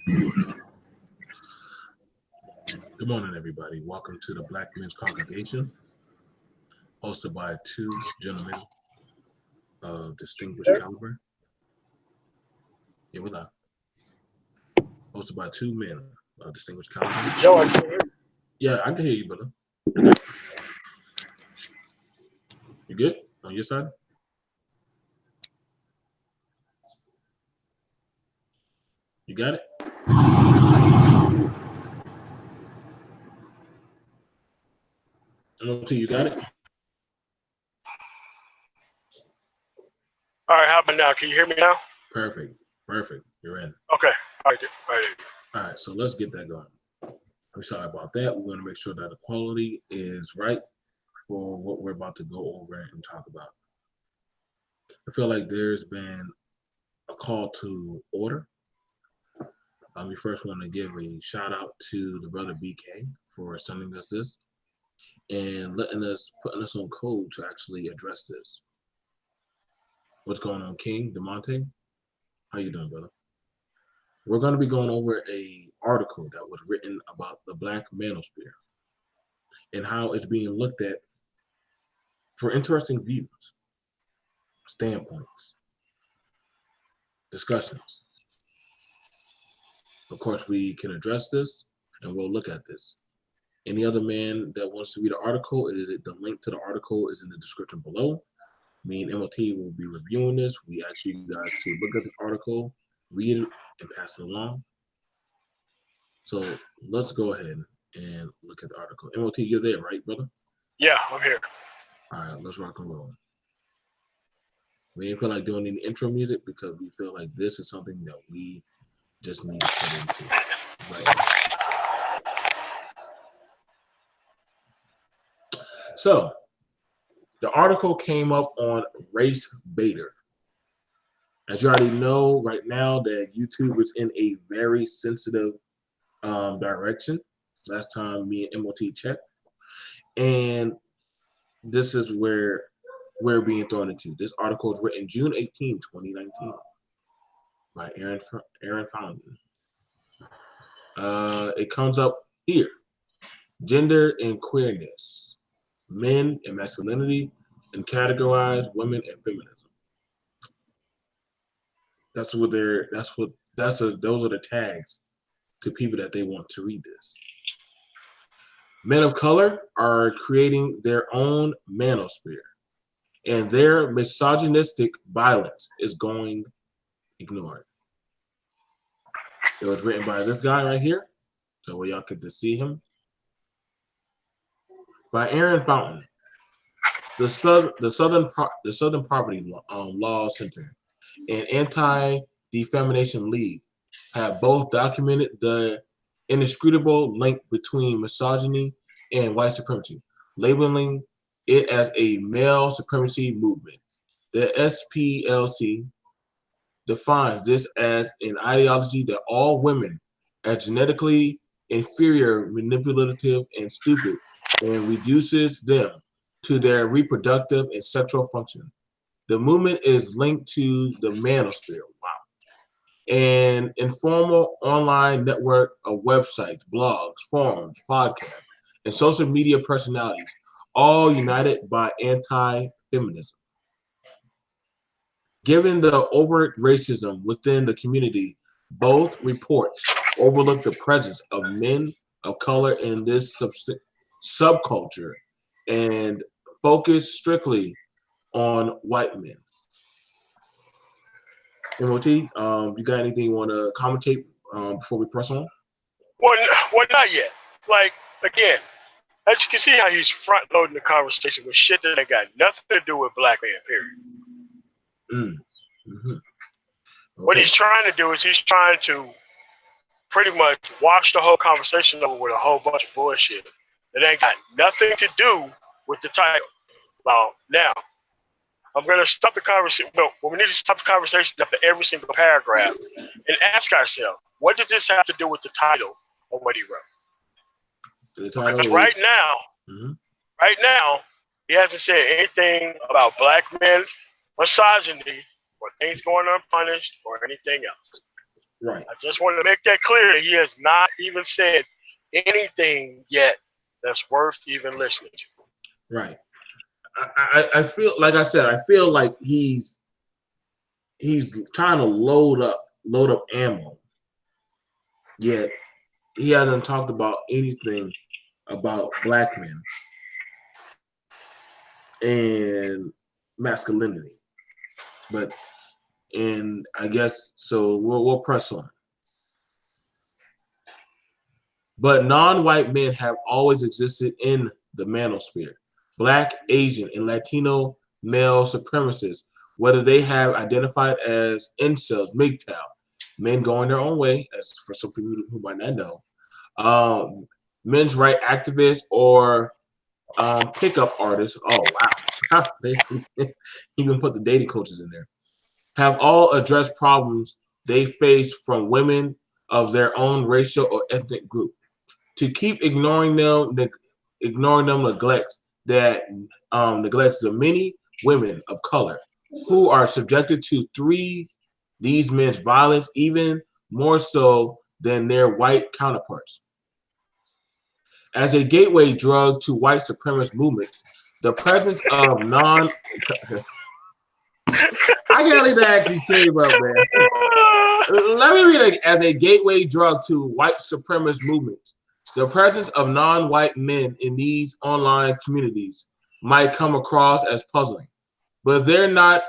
Good morning, everybody. Welcome to the Black Men's Congregation, hosted by two gentlemen of distinguished caliber. Yeah, we're live. Hosted by two men of distinguished caliber. Yeah, I can hear you, brother. You good on your side? You got it? MOT, you got it? All right, how about now? Can you hear me now? Perfect. You're in. Okay. All right, so let's get that going. I'm sorry about that. We want to make sure that the quality is right for what we're about to go over and talk about. I feel like there's been a call to order. We first want to give a shout out to the brother BK for sending us this and putting us on code to actually address this. What's going on, King DeMonte? How you doing, brother? We're going to be going over a article that was written about the Black Manosphere and how it's being looked at for interesting views, standpoints, discussions. Of course, we can address this and we'll look at this. Any other man that wants to read the article, the link to the article is in the description below. Me and MOT will be reviewing this. We ask you guys to look at the article, read it, and pass it along. So let's go ahead and look at the article. MOT, you're there, right, brother? Yeah, I'm here. All right, let's rock and roll. We didn't feel like doing any intro music because we feel like this is something that we just need to put into. Right. So the article came up on Race Baiter. As you already know, right now that YouTube is in a very sensitive direction. Last time me and MOT checked. And this is where we're being thrown into. This article is written June 18, 2019 by Aaron Fountain. It comes up here. Gender and queerness. Men and masculinity, and categorize women and feminism. Those are the tags to people that they want to read this. Men of color are creating their own manosphere, and their misogynistic violence is going ignored. It was written by this guy right here, so y'all could just see him. By Aaron Fountain. The Southern Poverty Law Center and Anti-Defamation League have both documented the inscrutable link between misogyny and white supremacy, labeling it as a male supremacy movement. The SPLC defines this as an ideology that all women are genetically inferior, manipulative, and stupid, and reduces them to their reproductive and sexual function. The movement is linked to the Manosphere, an informal online network of websites, blogs, forums, podcasts, and social media personalities, all united by anti-feminism. Given the overt racism within the community, both reports overlook the presence of men of color in this subculture and focus strictly on white men. MOT, you got anything you want to commentate before we press on? Well, not yet. Like, again, as you can see how he's front-loading the conversation with shit that ain't got nothing to do with black men, period. Mm-hmm. Okay. What he's trying to do is he's trying to pretty much wash the whole conversation over with a whole bunch of bullshit that ain't got nothing to do with the title. Now, I'm going to stop the conversation. No, we need to stop the conversation after every single paragraph and ask ourselves, what does this have to do with the title of what he wrote? Because right now, he hasn't said anything about black men, misogyny, or things going unpunished, or anything else. Right. I just want to make that clear that he has not even said anything yet that's worth even listening to. Right. I feel like I said, I feel like he's trying to load up ammo. Yet he hasn't talked about anything about black men and masculinity. But and I guess so we'll press on. But non-white men have always existed in the manosphere. Black, Asian, and Latino male supremacists, whether they have identified as incels, MGTOW, men going their own way, as for some people who might not know, men's right activists, or pickup artists. Oh, wow. They even put the dating coaches in there. Have all addressed problems they face from women of their own racial or ethnic group. To keep ignoring them neglects the many women of color who are subjected to these men's violence even more so than their white counterparts. As a gateway drug to white supremacist movements, the presence of non I can't believe that actually came up, man. Let me read it. As a gateway drug to white supremacist movements, the presence of non-white men in these online communities might come across as puzzling, but they're not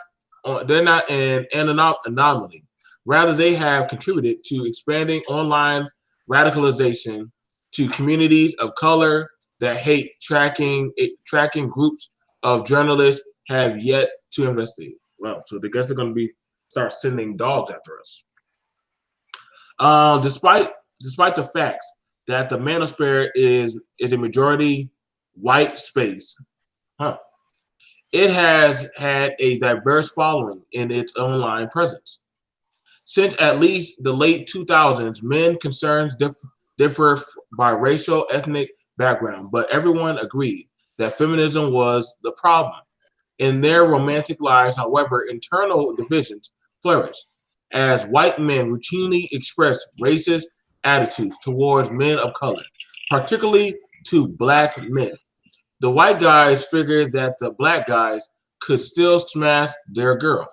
an anomaly. Rather, they have contributed to expanding online radicalization to communities of color that hate tracking groups of journalists have yet to investigate. Well, so I guess they're going to start sending dogs after us. Despite the facts that the Manosphere is a majority white space, it has had a diverse following in its online presence. Since at least the late 2000s, men concerns differ by racial, ethnic background, but everyone agreed that feminism was the problem. In their romantic lives, however, internal divisions flourished as white men routinely expressed racist attitudes towards men of color, particularly to black men. The white guys figured that the black guys could still smash their girl.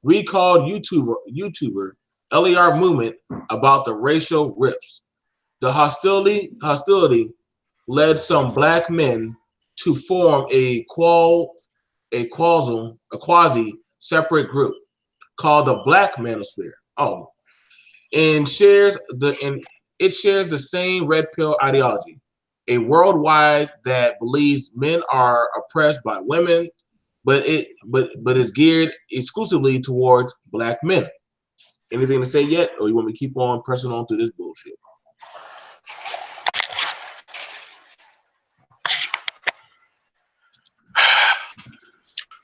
Recalled YouTuber LER movement about the racial rifts. The hostility led some black men to form a quasi separate group called the Black Manosphere. Oh, and it shares the same red pill ideology, a worldwide that believes men are oppressed by women, but is geared exclusively towards black men. Anything to say yet, or you want me to keep on pressing on through this bullshit?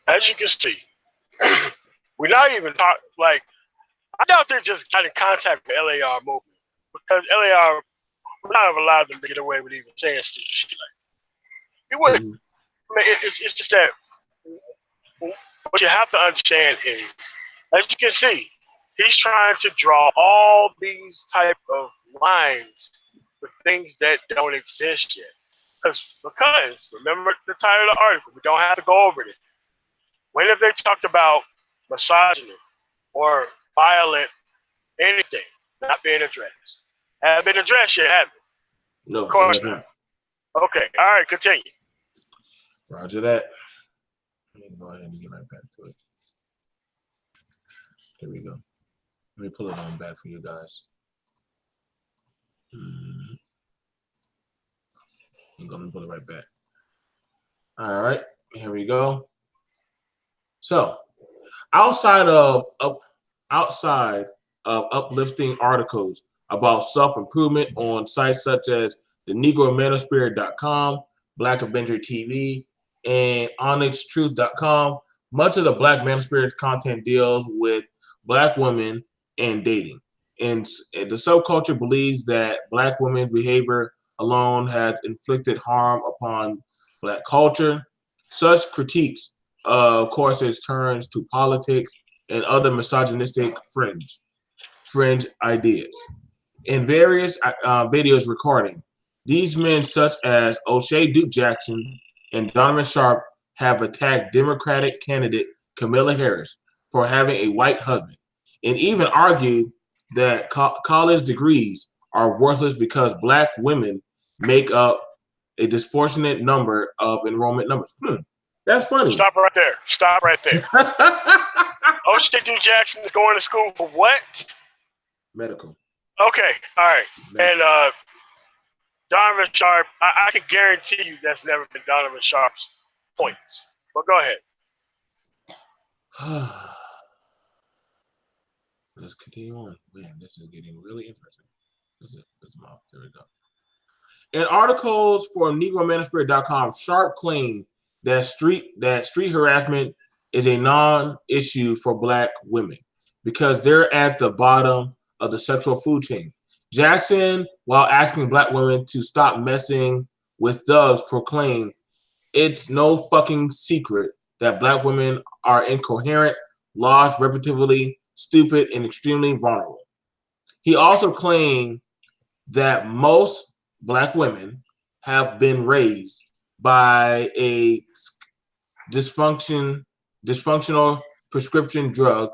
As you can see, we're not even talking, like, I doubt they just got in contact with LAR movement, because LAR would not have allowed them to get away with even saying stupid shit like that. It wouldn't. I mean, it's just that what you have to understand is, as you can see, he's trying to draw all these type of lines with things that don't exist yet. Because remember the title of the article, we don't have to go over it. When have they talked about misogyny or violent anything not being addressed? Have been addressed yet, have it? No, of course not. Okay, all right, continue. Roger that. Let me go ahead and get right back to it. Here we go. Let me pull it on back for you guys. I'm gonna put it right back. All right, here we go. So, outside of uplifting articles about self-improvement on sites such as the Negro Manosphere.com, Black Avenger TV, and OnyxTruth.com, much of the Black Manosphere's content deals with black women and dating. And the subculture believes that black women's behavior alone has inflicted harm upon black culture. Such critiques, of course, turns to politics and other misogynistic fringe. fringe ideas. In various videos recording, these men, such as O'Shea Duke Jackson and Donovan Sharp, have attacked Democratic candidate Kamala Harris for having a white husband, and even argued that college degrees are worthless because black women make up a disproportionate number of enrollment numbers. That's funny. Stop right there. Stop right there. O'Shea Duke Jackson is going to school for what? Medical. Okay, all right. Medical. And Donovan Sharp, I can guarantee you that's never been Donovan Sharp's points. But go ahead. Let's continue on. Man, this is getting really interesting. There we go. In articles for NegroManosphere.com, Sharp claimed that street harassment is a non-issue for black women because they're at the bottom of the sexual food chain. Jackson, while asking black women to stop messing with thugs, proclaimed it's no fucking secret that black women are incoherent, lost, repetitively stupid, and extremely vulnerable. He also claimed that most black women have been raised by a dysfunctional prescription drug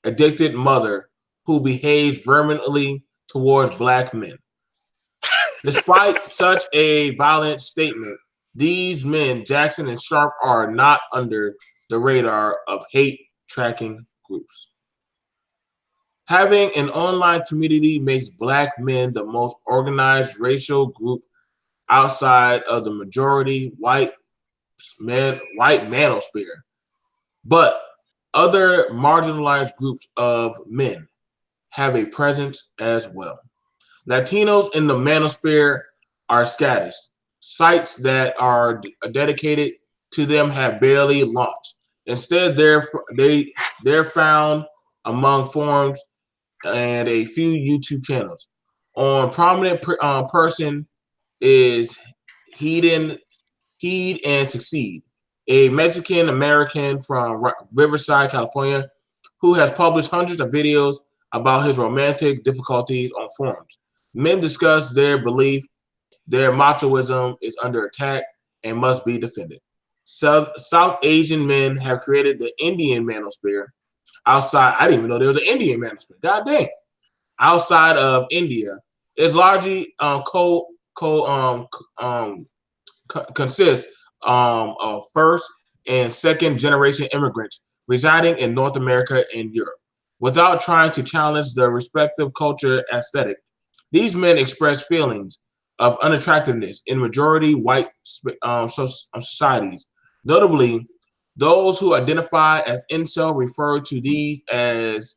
addicted mother who behaves vehemently towards black men. Despite such a violent statement, these men, Jackson and Sharp, are not under the radar of hate tracking groups. Having an online community makes black men the most organized racial group outside of the majority white manosphere, but other marginalized groups of men have a presence as well. Latinos in the manosphere are scattered. Sites that are dedicated to them have barely launched. Instead, they're found among forums and a few YouTube channels. On prominent person is Heed and Succeed, a Mexican American from Riverside, California, who has published hundreds of videos about his romantic difficulties on forums. Men discuss their belief their machoism is under attack and must be defended. South Asian men have created the Indian manosphere outside. I didn't even know there was an Indian manosphere. God dang. Outside of India, it's largely consists of first and second generation immigrants residing in North America and Europe. Without trying to challenge the respective culture aesthetic, these men express feelings of unattractiveness in majority white societies. Notably, those who identify as incel refer to these as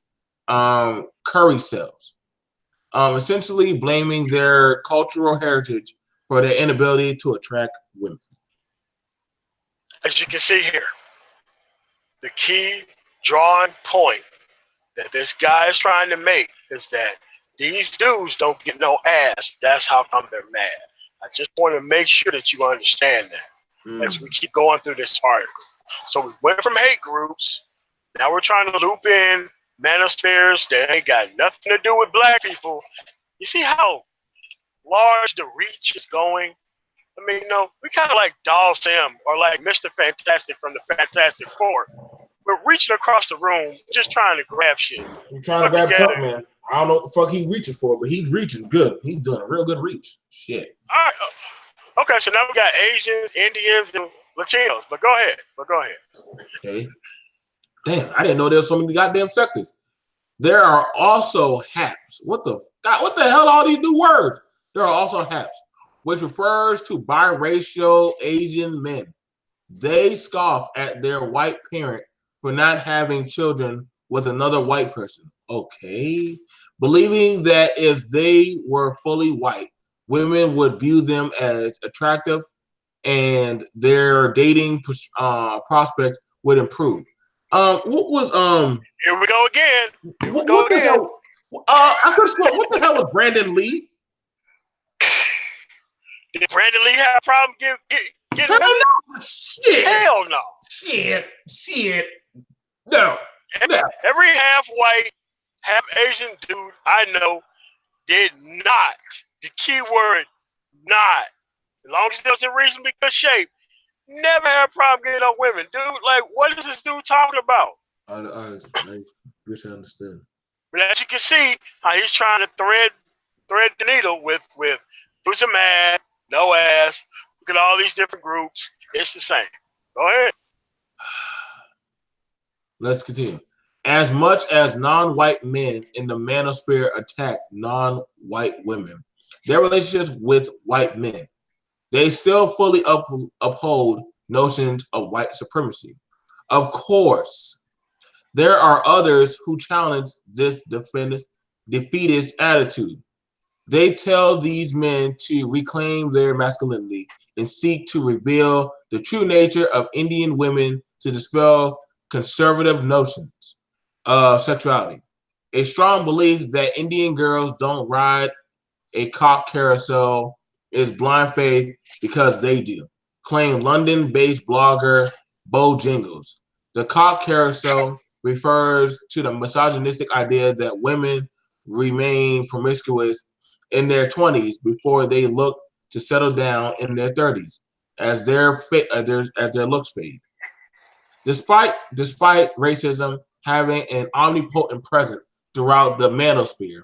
curry cells, essentially blaming their cultural heritage for their inability to attract women. As you can see here, the key drawing point that this guy is trying to make is that these dudes don't get no ass. That's how come they're mad. I just want to make sure that you understand that as we keep going through this article. So we went from hate groups. Now we're trying to loop in manospheres that ain't got nothing to do with black people. You see how large the reach is going? I mean, you know, we kind of like Doll Sim or like Mr. Fantastic from the Fantastic Four. We're reaching across the room, just trying to grab shit. I'm trying to grab something, man. I don't know what the fuck he's reaching for, but he's reaching good. He's doing a real good reach. Shit. All right. Okay, so now we got Asians, Indians, and Latinos. But go ahead. Okay. Damn, I didn't know there were so many goddamn sectors. There are also HAPs. What the hell are all these new words? There are also HAPs, which refers to biracial Asian men. They scoff at their white parent for not having children with another white person. Okay. Believing that if they were fully white, women would view them as attractive and their dating prospects would improve. What was Here we go again. What the hell? I could swear, what the hell was Brandon Lee? Did Brandon Lee have a problem getting Hell no. Shit. Hell no. Shit. No. Every half white, half Asian dude I know did not. The key word, not. As long as he was in reasonably good shape, never had a problem getting on women. Dude, like, what is this dude talking about? I wish I understood. But as you can see, how he's trying to thread the needle with who's a man, no ass. Look at all these different groups. It's the same. Go ahead. Let's continue. As much as non-white men in the manosphere attack non-white women, their relationships with white men, they still fully uphold notions of white supremacy. Of course, there are others who challenge this defeatist attitude. They tell these men to reclaim their masculinity and seek to reveal the true nature of Indian women to dispel conservative notions of sexuality. A strong belief that Indian girls don't ride a cock carousel is blind faith because they do, claimed London-based blogger Bo Jingles. The cock carousel refers to the misogynistic idea that women remain promiscuous in their 20s before they look to settle down in their 30s as their looks fade. Despite racism having an omnipotent presence throughout the manosphere,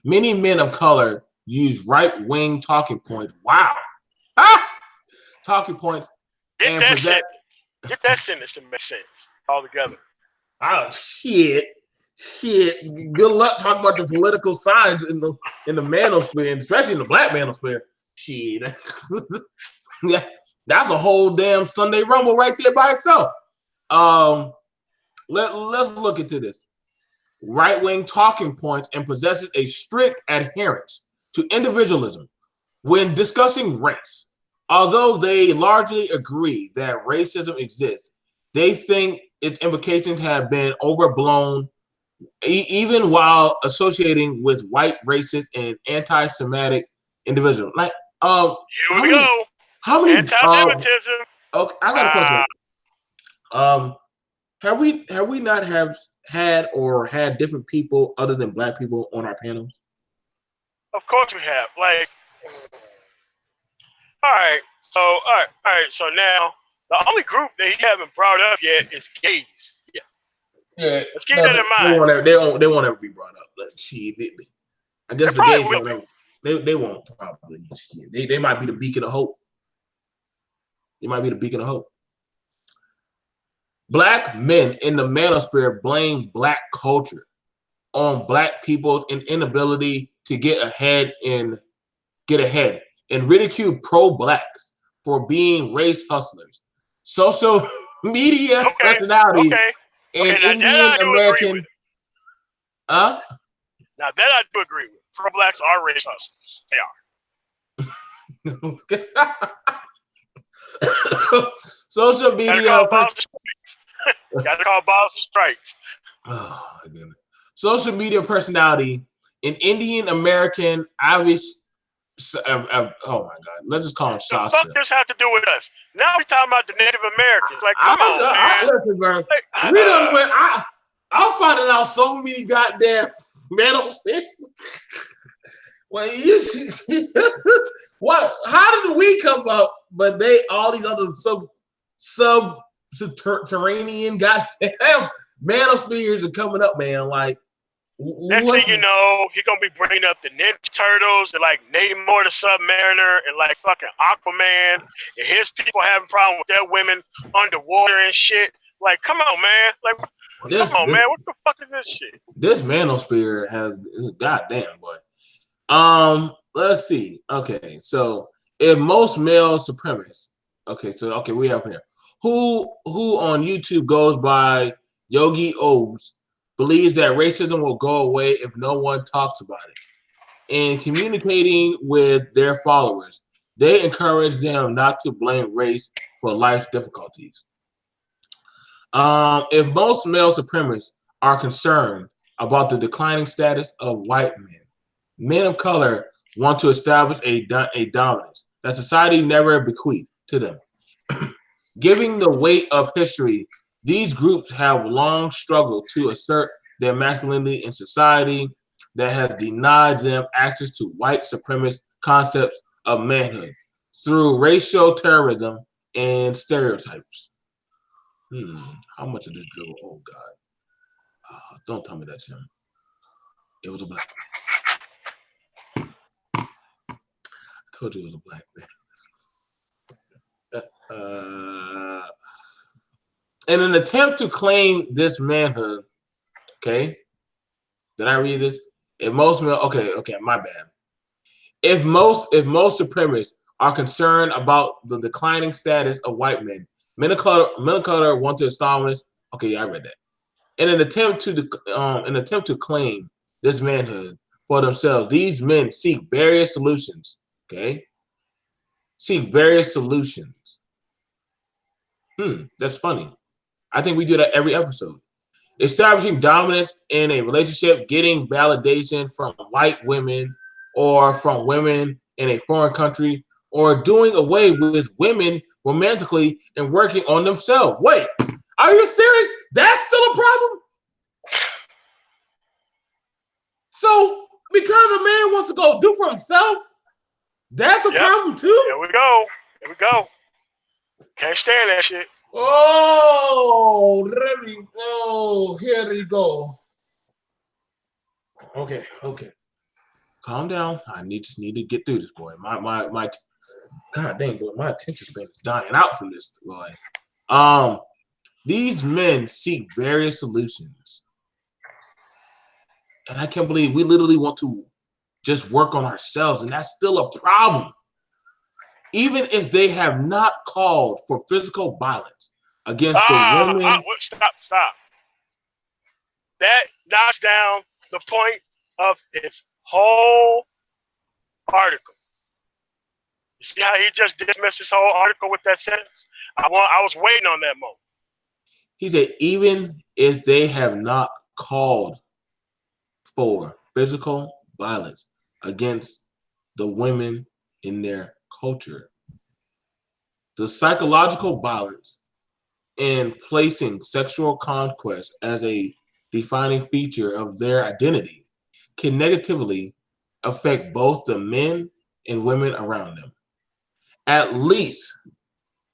many men of color use right-wing talking points. Wow. Talking points. Get that sentence to make sense altogether. Oh, shit. Good luck talking about the political signs in the manosphere, and especially in the black manosphere. Shit. That's a whole damn Sunday Rumble right there by itself. Let's look into this. Right-wing talking points and possesses a strict adherence to individualism when discussing race. Although they largely agree that racism exists, they think its implications have been overblown, even while associating with white racist and anti-Semitic individuals. Like, here we go. How many anti-Semitism? Okay, I got a question. Have we not had different people other than black people on our panels? Of course we have. Like, all right. So now the only group that he haven't brought up yet is gays. Yeah. Let's keep that in mind. They won't ever be brought up. But I guess the gays won't ever. They won't probably. They might be the beacon of hope. They might be the beacon of hope. Black men in the manosphere blame black culture on black people's inability to get ahead and ridicule pro-blacks for being race hustlers. Social media personalities and Indian American. Now that I do agree with. Pro-blacks are race hustlers. They are. Social media. Gotta call balls and strikes. Oh my goodness. Social media personality in Indian American obvious. Oh my God! Let's just call him Sasha. What the fuck this have to do with us? Now we're talking about the Native Americans. Like, come on, man. Listen, bro. We done went. I'm finding out so many goddamn metal fish. Well, what? How did we come up? But all these other subterranean goddamn manospheres are coming up, man. Like, next thing you know, he's gonna be bringing up the Ninja Turtles and like Namor the Submariner and like fucking Aquaman and his people having problems with their women underwater and shit. Like, come on, man. Like, come on, man. What the fuck is this shit? This manosphere has goddamn boy. Let's see. Okay, so if most male supremacists, we have here who on YouTube goes by Yogi Obes believes that racism will go away if no one talks about it. In communicating with their followers, they encourage them not to blame race for life's difficulties. If most male supremacists are concerned about the declining status of white men of color want to establish a dominance that society never bequeathed to them. Giving the weight of history, these groups have long struggled to assert their masculinity in society that has denied them access to white supremacist concepts of manhood through racial terrorism and stereotypes. How much of this dribble? Oh God! Don't tell me that's him. It was a black man. I told you it was a black man. In an attempt to claim this manhood, okay? Did I read this? If most men, okay, my bad. If most supremacists are concerned about the declining status of white men, men of color want to establish. Okay, yeah, I read that. In an attempt to claim this manhood for themselves, these men seek various solutions. Okay, seek various solutions. That's funny. I think we do that every episode. Establishing dominance in a relationship, getting validation from white women or from women in a foreign country, or doing away with women romantically and working on themselves. Wait, are you serious? That's still a problem? So, because a man wants to go do for himself, that's a problem too? Here we go. Here we go. Can't stand that shit. Oh, here we go. Okay. Calm down. I just need to get through this, boy. My God dang, boy, my attention span is dying out from this, boy. These men seek various solutions. And I can't believe we literally want to just work on ourselves, and that's still a problem. Even if they have not called for physical violence against the women. Stop. That knocks down the point of his whole article. You see how he just dismissed his whole article with that sentence? I was waiting on that moment. He said, even if they have not called for physical violence against the women in their culture, the psychological violence in placing sexual conquest as a defining feature of their identity can negatively affect both the men and women around them. At least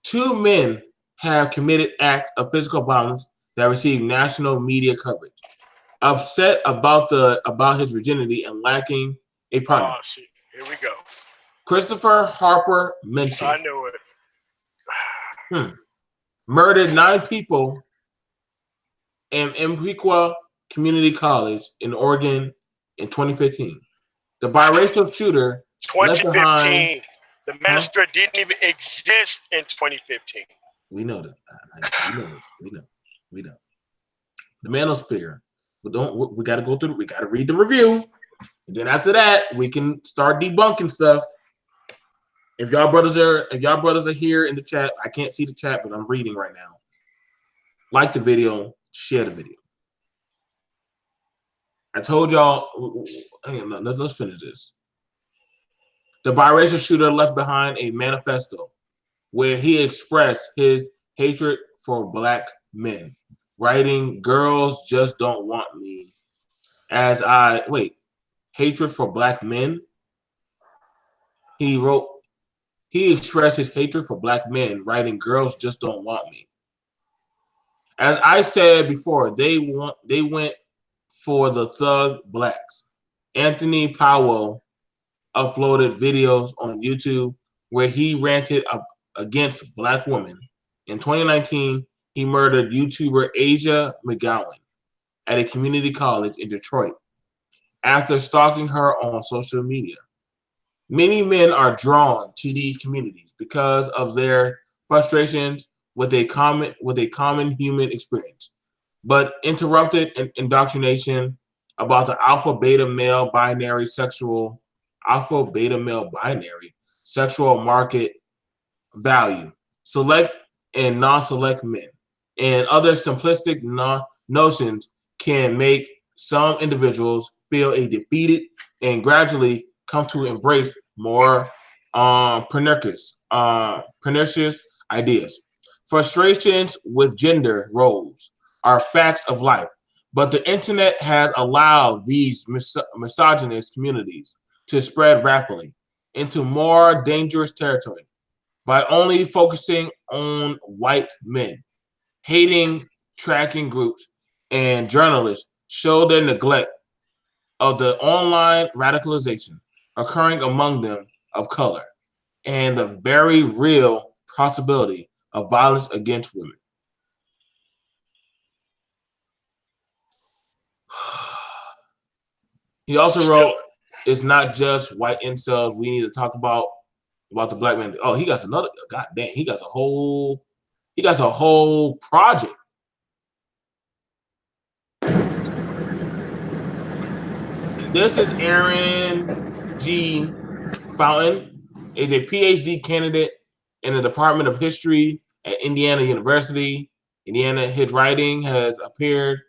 2 men have committed acts of physical violence that received national media coverage. Upset about his virginity and lacking a partner. Oh shit! Here we go. Christopher Harper Mitchell. I knew it. Murdered 9 people in Umpqua Community College in Oregon in 2015. The biracial shooter 2015. The Manosphere didn't even exist in 2015. We know that. We know. The Manosphere. We got to go through. We got to read the review, and then after that, we can start debunking stuff. If y'all brothers are here in the chat, I can't see the chat, but I'm reading right now. Like the video, share the video. I told y'all. Let's finish this. The biracial shooter left behind a manifesto where he expressed his hatred for black men, writing, "Girls just don't want me." Hatred for black men? He wrote, he expressed his hatred for black men, writing, "Girls just don't want me." As I said before, they went for the thug blacks. Anthony Powell uploaded videos on YouTube where he ranted against black women. In 2019, he murdered YouTuber Asia McGowan at a community college in Detroit after stalking her on social media. Many men are drawn to these communities because of their frustrations with a common human experience, but interrupted indoctrination about the alpha beta male binary sexual market value, select and non-select men, and other simplistic notions can make some individuals feel defeated and gradually come to embrace more pernicious ideas. Frustrations with gender roles are facts of life, But the internet has allowed these misogynist communities to spread rapidly into more dangerous territory by only focusing on white men. Hating tracking groups and journalists show their neglect of the online radicalization occurring among them of color and the very real possibility of violence against women. He also wrote, "It's not just white incels we need to talk about the black man." Oh, he got another. God damn, he got a whole project. This is Aaron G. Fountain, is a PhD candidate in the Department of History at Indiana University. Indiana. His writing has appeared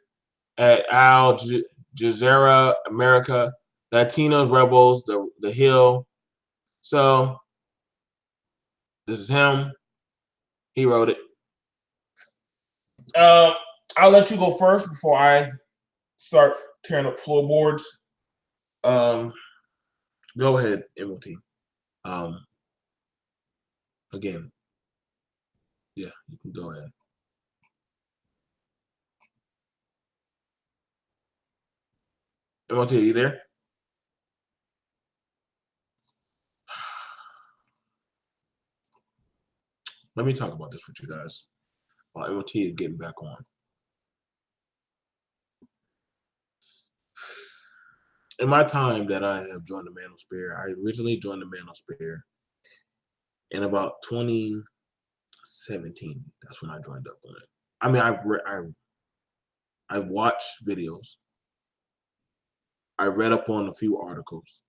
at Al Jazeera America, Latinos Rebels, The Hill. So this is him. He wrote it. I'll let you go first before I start tearing up floorboards. Go ahead, MOT. Again, yeah, you can go ahead. MOT, are you there? Let me talk about this with you guys while MOT is getting back on. In my time that I have joined the Manosphere, I originally joined the Manosphere in about 2017. That's when I joined up on it. I mean, I watched videos. I read up on a few articles.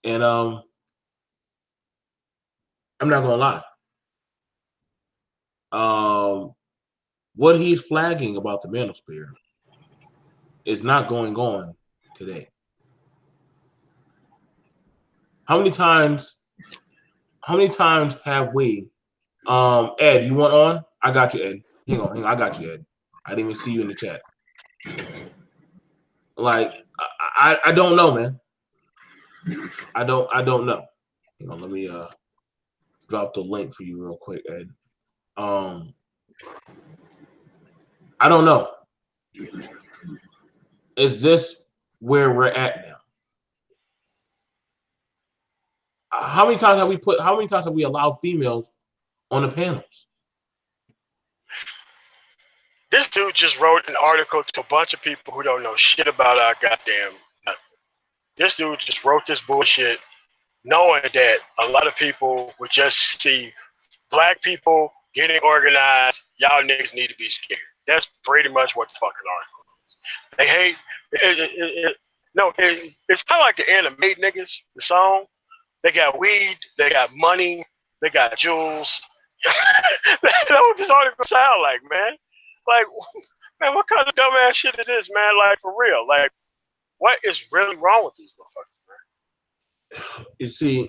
And I'm not gonna lie. What he's flagging about the Manosphere is not going on today. How many times have we Ed, you want on? I got you, Ed. Hang on, I got you, Ed. I didn't even see you in the chat. Like I don't know, man. I don't know. You know, let me drop the link for you real quick, Ed. I don't know. Is this where we're at now? How many times have we allowed females on the panels? This dude just wrote an article to a bunch of people who don't know shit about our goddamn nothing. This dude just wrote this bullshit knowing that a lot of people would just see black people getting organized. Y'all niggas need to be scared. That's pretty much what the fucking article is. They hate it's kind of like the anime niggas, the song. They got weed, they got money, they got jewels. That's what this article sound like, man. Like, man, what kind of dumbass shit is this, man? Like, for real. Like, what is really wrong with these motherfuckers, man? You see,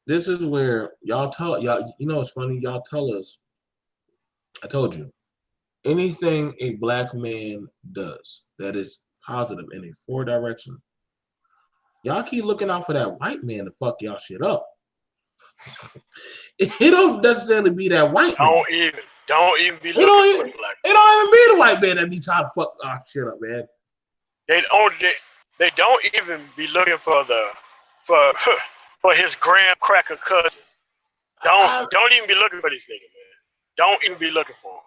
this is where y'all, you know, it's funny. Y'all tell us, I told you, anything a black man does that is positive in a forward direction, y'all keep looking out for that white man to fuck y'all shit up. It don't necessarily be that white man. Don't even be looking for the black man. It don't even be the white man that be trying to fuck our shit up, man. They don't even be looking for for his graham cracker cousin. Don't even be looking for this nigga, man. Don't even be looking for him.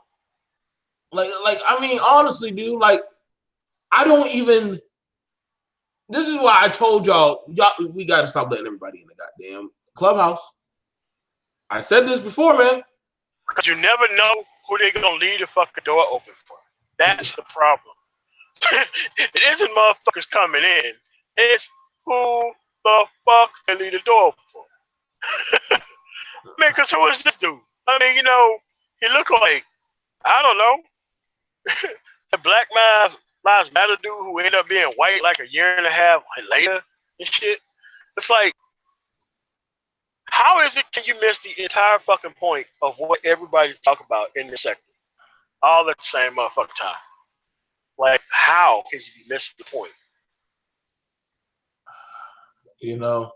Like I mean, honestly, dude, like I don't even. This is why I told y'all we got to stop letting everybody in the goddamn clubhouse. I said this before, man. Because you never know who they're gonna leave the fucking door open for. That's the problem. It isn't motherfuckers coming in. It's who the fuck they leave the door open for. Man, because who is this dude? I mean, you know, he look like, I don't know, the Black Lives Matter dude who ended up being white like a year and a half later and shit. It's like, How is it can you miss the entire fucking point of what everybody's talking about in this sector? All at the same motherfucking time. Like, how can you miss the point? You know,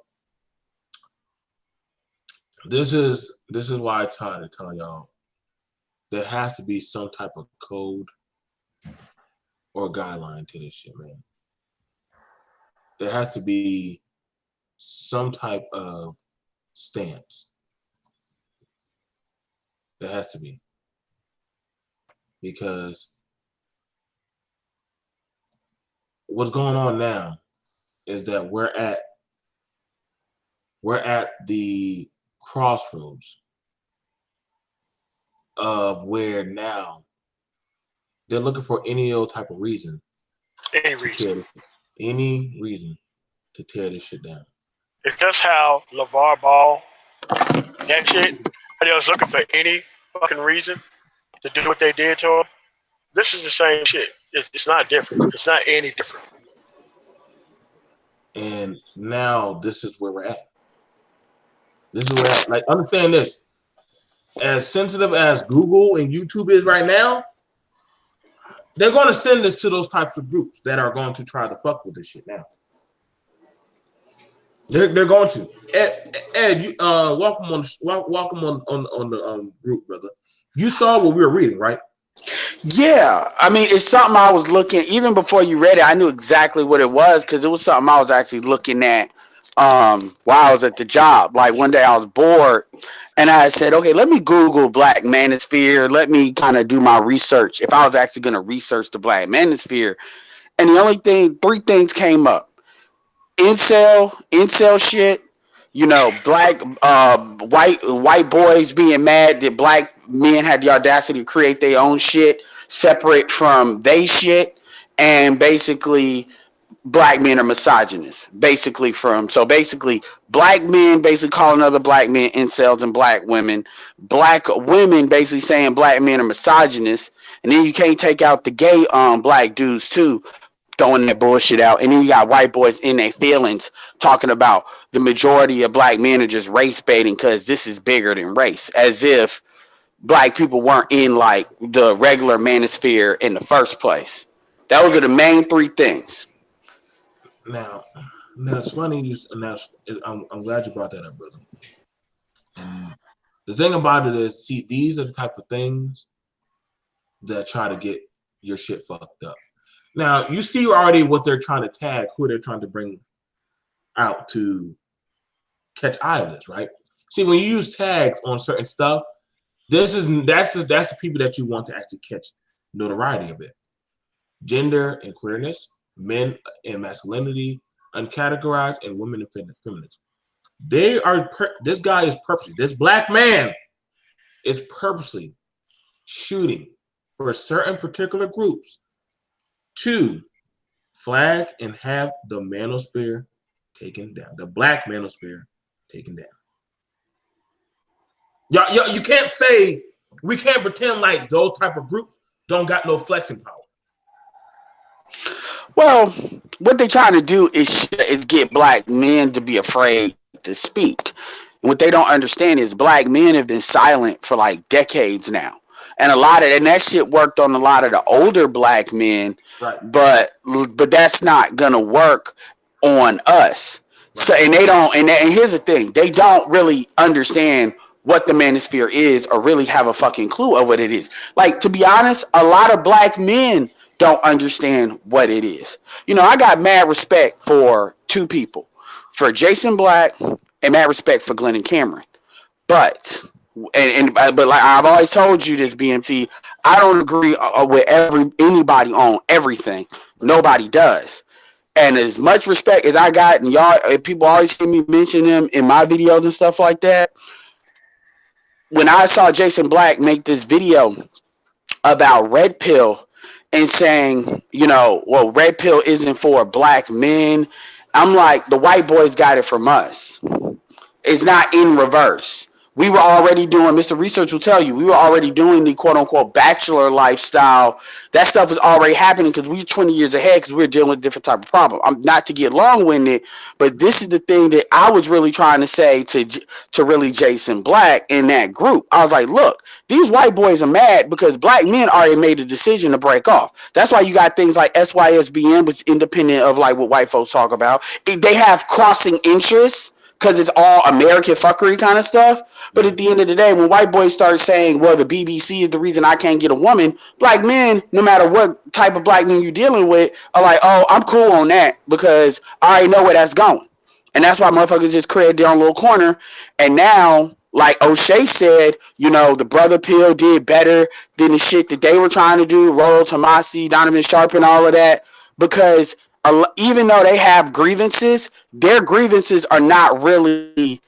this is why I try to tell y'all there has to be some type of code or guideline to this shit, man. There has to be some type of stance. There has to be. Because what's going on now is that we're at the crossroads of where now they're looking for any old type of reason. Any reason to tear this shit down. It's just how LeVar Ball, that shit, they was looking for any fucking reason to do what they did to him. This is the same shit. It's not different. It's not any different. And now this is where we're at. This is where we're at. Like, understand this. As sensitive as Google and YouTube is right now, they're going to send this to those types of groups that are going to try to fuck with this shit now. They're going to. Ed, you, welcome on the group, brother. You saw what we were reading, right? Yeah, I mean, it's something I was looking, even before you read it, I knew exactly what it was because it was something I was actually looking at while I was at the job. Like one day I was bored and I said, okay, let me Google Black Manosphere. Let me kind of do my research. If I was actually going to research the Black Manosphere. And the only thing, three things came up. Incel shit, you know, black, white boys being mad that black men had the audacity to create their own shit separate from they shit, and basically black men are misogynists. Basically black men basically calling other black men incels and black women basically saying black men are misogynists, and then you can't take out the gay black dudes too, throwing that bullshit out, and then you got white boys in their feelings talking about the majority of black men are just race baiting because this is bigger than race, as if black people weren't in like the regular manosphere in the first place. Those are the main three things. Now it's funny. I'm glad you brought that up, brother. And the thing about it is, see, these are the type of things that try to get your shit fucked up. Now, you see already what they're trying to tag, who they're trying to bring out to catch eye of this, right? See, when you use tags on certain stuff, that's the people that you want to actually catch notoriety of it. Gender and queerness, men and masculinity, uncategorized, and women and feminism. This guy is purposely, this black man is purposely shooting for certain particular groups to flag and have the manosphere taken down, the black manosphere taken down. Y'all, you can't say, we can't pretend like those type of groups don't got no flexing power. Well, what they're trying to do is get black men to be afraid to speak. And what they don't understand is black men have been silent for like decades now. And that shit worked on a lot of the older black men, right? But that's not gonna work on us. Right. So and here's the thing, they don't really understand what the manosphere is or really have a fucking clue of what it is. Like, to be honest, a lot of black men don't understand what it is. You know, I got mad respect for two people, for Jason Black and mad respect for Glenn and Cameron. But like I've always told you this, BMT, I don't agree with anybody on everything. Nobody does. And as much respect as I got, and y'all, people always hear me mention them in my videos and stuff like that. When I saw Jason Black make this video about Red Pill and saying, you know, well, Red Pill isn't for black men, I'm like, the white boys got it from us. It's not in reverse. We were already doing, Mr. Research will tell you, we were already doing the quote unquote bachelor lifestyle. That stuff was already happening because we were 20 years ahead because we were dealing with a different type of problem. I'm not to get long winded, but this is the thing that I was really trying to say to really Jason Black in that group. I was like, look, these white boys are mad because black men already made a decision to break off. That's why you got things like SYSBN, which is independent of like what white folks talk about. They have crossing interests because it's all American fuckery kind of stuff. But at the end of the day, when white boys start saying, well, the BBC is the reason I can't get a woman, black men, no matter what type of black men you're dealing with, are like, oh, I'm cool on that because I already know where that's going. And that's why motherfuckers just created their own little corner. And now, like O'Shea said, you know, the Brother Pill did better than the shit that they were trying to do, Roro Tomasi, Donovan Sharp, and all of that, because even though they have grievances, their grievances are not really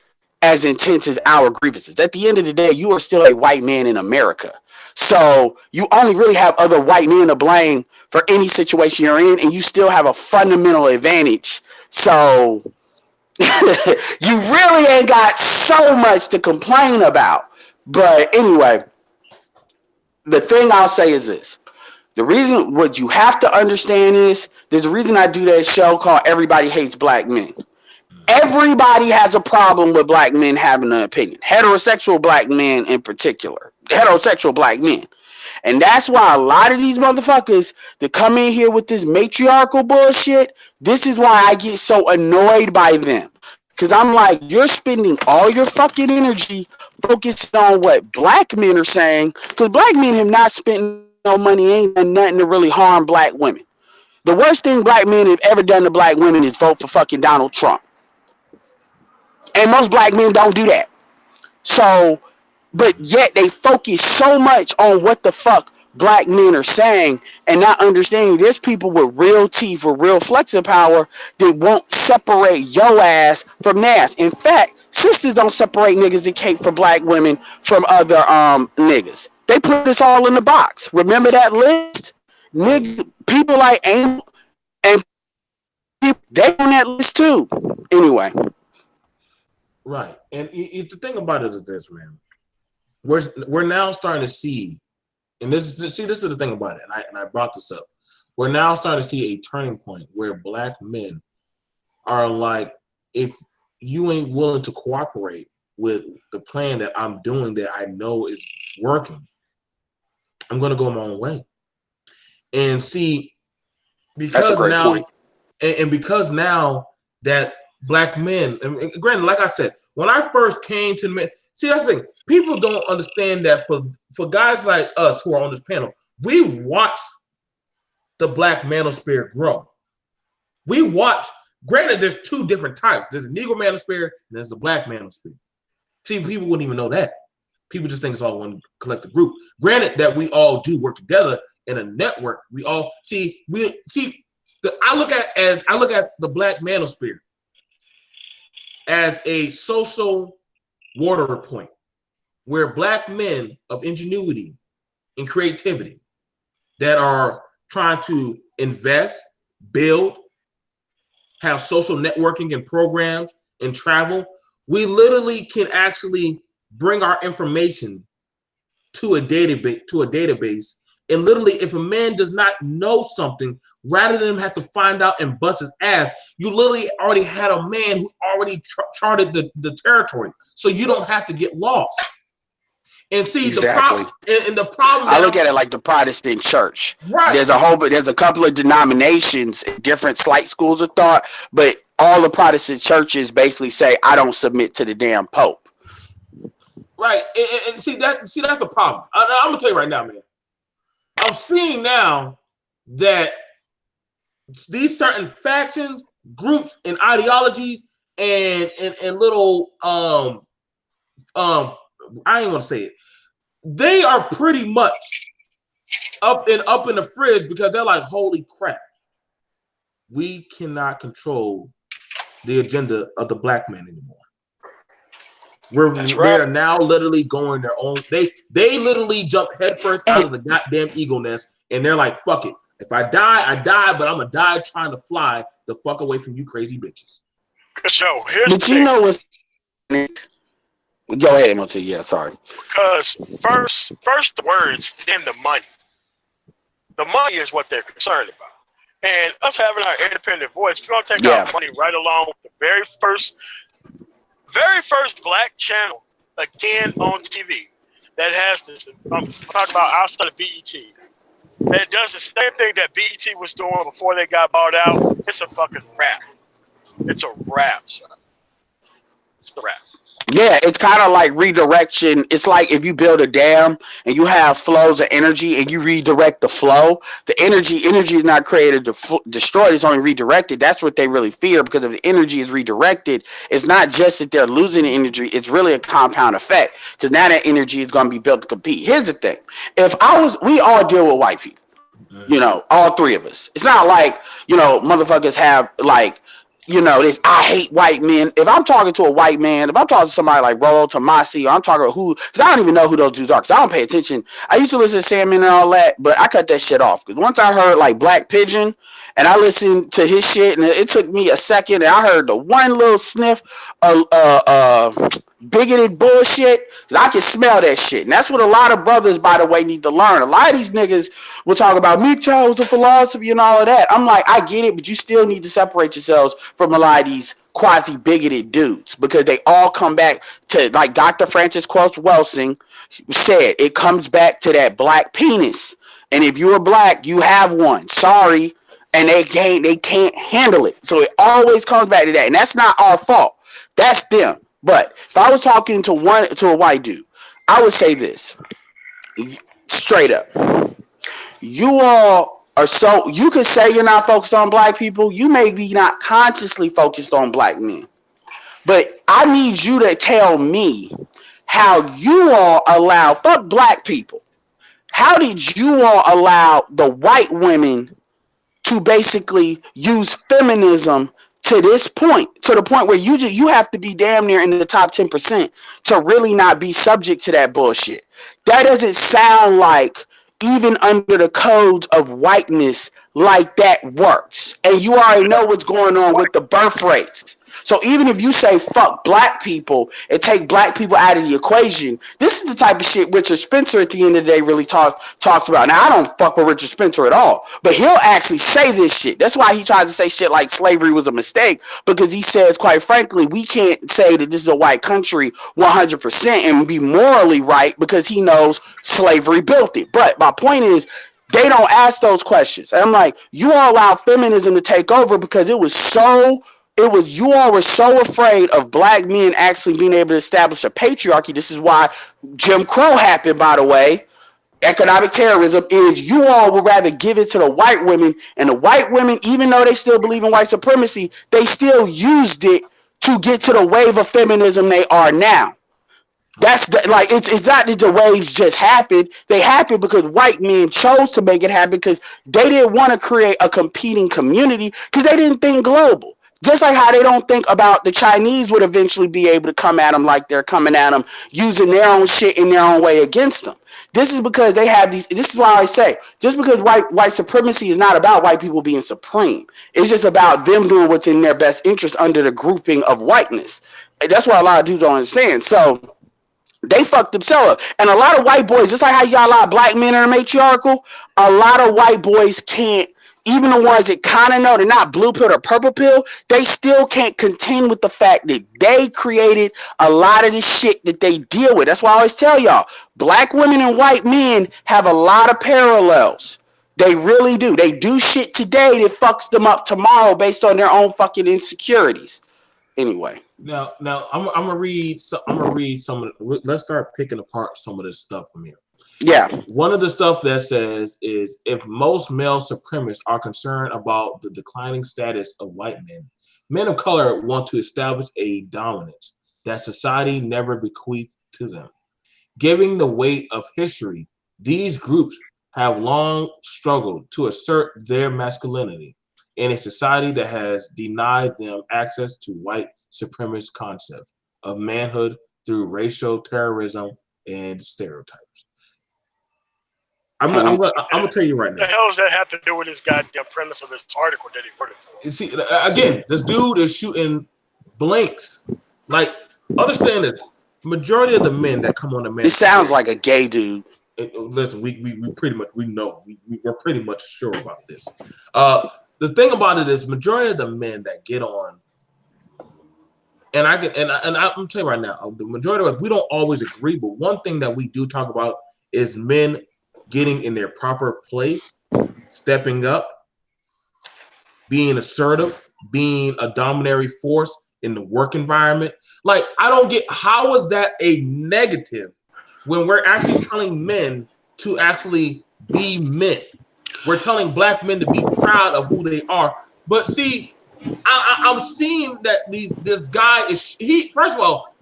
as intense as our grievances. At the end of the day, you are still a white man in America. So you only really have other white men to blame for any situation you're in, and you still have a fundamental advantage. So you really ain't got so much to complain about. But anyway, the thing I'll say is this. The reason, what you have to understand is, there's a reason I do that show called Everybody Hates Black Men. Everybody has a problem with black men having an opinion. Heterosexual black men in particular. Heterosexual black men. And that's why a lot of these motherfuckers that come in here with this matriarchal bullshit, this is why I get so annoyed by them. Because I'm like, you're spending all your fucking energy focusing on what black men are saying, because black men have not spent no money, ain't done nothing to really harm black women. The worst thing black men have ever done to black women is vote for fucking Donald Trump. And most black men don't do that. So, but yet they focus so much on what the fuck black men are saying and not understanding there's people with real teeth or real flexing power that won't separate your ass from theirs. In fact, sisters don't separate niggas that cake for black women from other niggas. They put us all in the box. Remember that list? Niggas, people like Angel and people, they on that list too. Anyway. Right. And the thing about it is this, man. We're now starting to see, and this is the thing about it, and I brought this up. We're now starting to see a turning point where black men are like, if you ain't willing to cooperate with the plan that I'm doing that I know is working, I'm gonna go my own way. And see, because that's a great point. And because now that black men, and granted, like I said, when I first came to men, see, that's the thing. People don't understand that for guys like us who are on this panel, we watch the black manosphere grow. We watch, granted, there's two different types. There's a Negro manosphere and there's a black manosphere. See, people wouldn't even know that. People just think it's all one collective group. Granted that we all do work together in a network. We all I look at the black manosphere as a social water point where black men of ingenuity and creativity that are trying to invest, build, have social networking and programs and travel, we literally can actually bring our information to a database. And literally, if a man does not know something, rather than have to find out and bust his ass, you literally already had a man who already charted the territory, so you don't have to get lost. And see, exactly. the problem. I look at it like the Protestant church. Right. There's a couple of denominations, different slight schools of thought, but all the Protestant churches basically say, "I don't submit to the damn Pope." Right, and see that's the problem. I'm gonna tell you right now, man. I'm seeing now that these certain factions, groups, and ideologies, and little I ain't gonna say it. They are pretty much up in the fridge because they're like, holy crap, we cannot control the agenda of the black man anymore. They are now literally going their own. They literally jump headfirst out of the goddamn eagle nest, and they're like, "Fuck it. If I die, I die. But I'm gonna die trying to fly the fuck away from you crazy bitches." So here's but you know what's Go ahead, MOT. Yeah, sorry. Because first the words, then the money. The money is what they're concerned about. And us having our independent voice, we're gonna take our money right along with the very first black channel again on TV that has this. I'm talking about outside of BET. That does the same thing that BET was doing before they got bought out. It's a fucking rap. It's a rap, son. It's a rap. Yeah, it's kind of like redirection. It's like if you build a dam and you have flows of energy and you redirect the flow, the energy is not created to destroyed, it's only redirected. That's what they really fear, because if the energy is redirected, it's not just that they're losing the energy, it's really a compound effect, because now that energy is going to be built to compete. Here's the thing. We all deal with white people, all three of us. It's not like, motherfuckers have like, this I hate white men. If I'm talking to a white man, if I'm talking to somebody like Rolo Tomasi, or I'm talking to who, because I don't even know who those dudes are, because I don't pay attention. I used to listen to Sandman and all that, but I cut that shit off. Because once I heard like Black Pigeon, and I listened to his shit, and it took me a second, and I heard the one little sniff of bigoted bullshit, I can smell that shit. And that's what a lot of brothers, by the way, need to learn. A lot of these niggas will talk about me, Charles, the philosophy and all of that. I'm like, I get it, but you still need to separate yourselves from a lot of these quasi-bigoted dudes, because they all come back to, like Dr. Francis Quelch Welsing said, it comes back to that black penis. And if you're black, you have one. Sorry. And they can't handle it. So it always comes back to that. And that's not our fault. That's them. But if I was talking to a white dude, I would say this straight up. You all are you could say you're not focused on black people. You may be not consciously focused on black men. But I need you to tell me how you all allow, fuck black people, how did you all allow the white women to basically use feminism to this point, to the point where you have to be damn near in the top 10% to really not be subject to that bullshit? That doesn't sound like, even under the codes of whiteness, like that works. And you already know what's going on with the birth rates. So even if you say fuck black people and take black people out of the equation, this is the type of shit Richard Spencer at the end of the day really talks about. Now, I don't fuck with Richard Spencer at all, but he'll actually say this shit. That's why he tries to say shit like slavery was a mistake, because he says, quite frankly, we can't say that this is a white country 100% and be morally right, because he knows slavery built it. But my point is, they don't ask those questions. And I'm like, you all allowed feminism to take over because you all were so afraid of black men actually being able to establish a patriarchy. This is why Jim Crow happened, by the way. Economic terrorism is, you all would rather give it to the white women, and the white women, even though they still believe in white supremacy, they still used it to get to the wave of feminism they are now. It's not that the waves just happened. They happened because white men chose to make it happen, because they didn't want to create a competing community, because they didn't think global. Just like how they don't think about the Chinese would eventually be able to come at them like they're coming at them, using their own shit in their own way against them. This is because they have these. This is why I say, just because white supremacy is not about white people being supreme. It's just about them doing what's in their best interest under the grouping of whiteness. That's what a lot of dudes don't understand. So they fucked themselves up. And a lot of white boys, just like how you got a lot of black men that are matriarchal, a lot of white boys can't, even the ones that kind of know they're not blue pill or purple pill, they still can't contend with the fact that they created a lot of this shit that they deal with. That's why I always tell y'all, black women and white men have a lot of parallels. They really do. They do shit today that fucks them up tomorrow based on their own fucking insecurities. Anyway. Now I'm gonna read some of let's start picking apart some of this stuff from here. Yeah. One of the stuff that says is, if most male supremacists are concerned about the declining status of white men, men of color want to establish a dominance that society never bequeathed to them. Giving the weight of history, these groups have long struggled to assert their masculinity in a society that has denied them access to white supremacist concept of manhood through racial terrorism and stereotypes. I'm gonna tell you right now. What the hell does that have to do with this goddamn premise of this article that he put it for? You see, again, this dude is shooting blanks. Like, understand that majority of the men that come on the man. It sounds like a gay dude. Listen, we pretty much we're pretty much sure about this. The thing about it is, majority of the men that get on, and I'm telling you right now, the majority of us, we don't always agree, but one thing that we do talk about is men getting in their proper place, stepping up, being assertive, being a dominatory force in the work environment. Like, I don't get, how is that a negative when we're actually telling men to actually be men? We're telling black men to be proud of who they are. But see, I'm seeing that this guy is, first of all,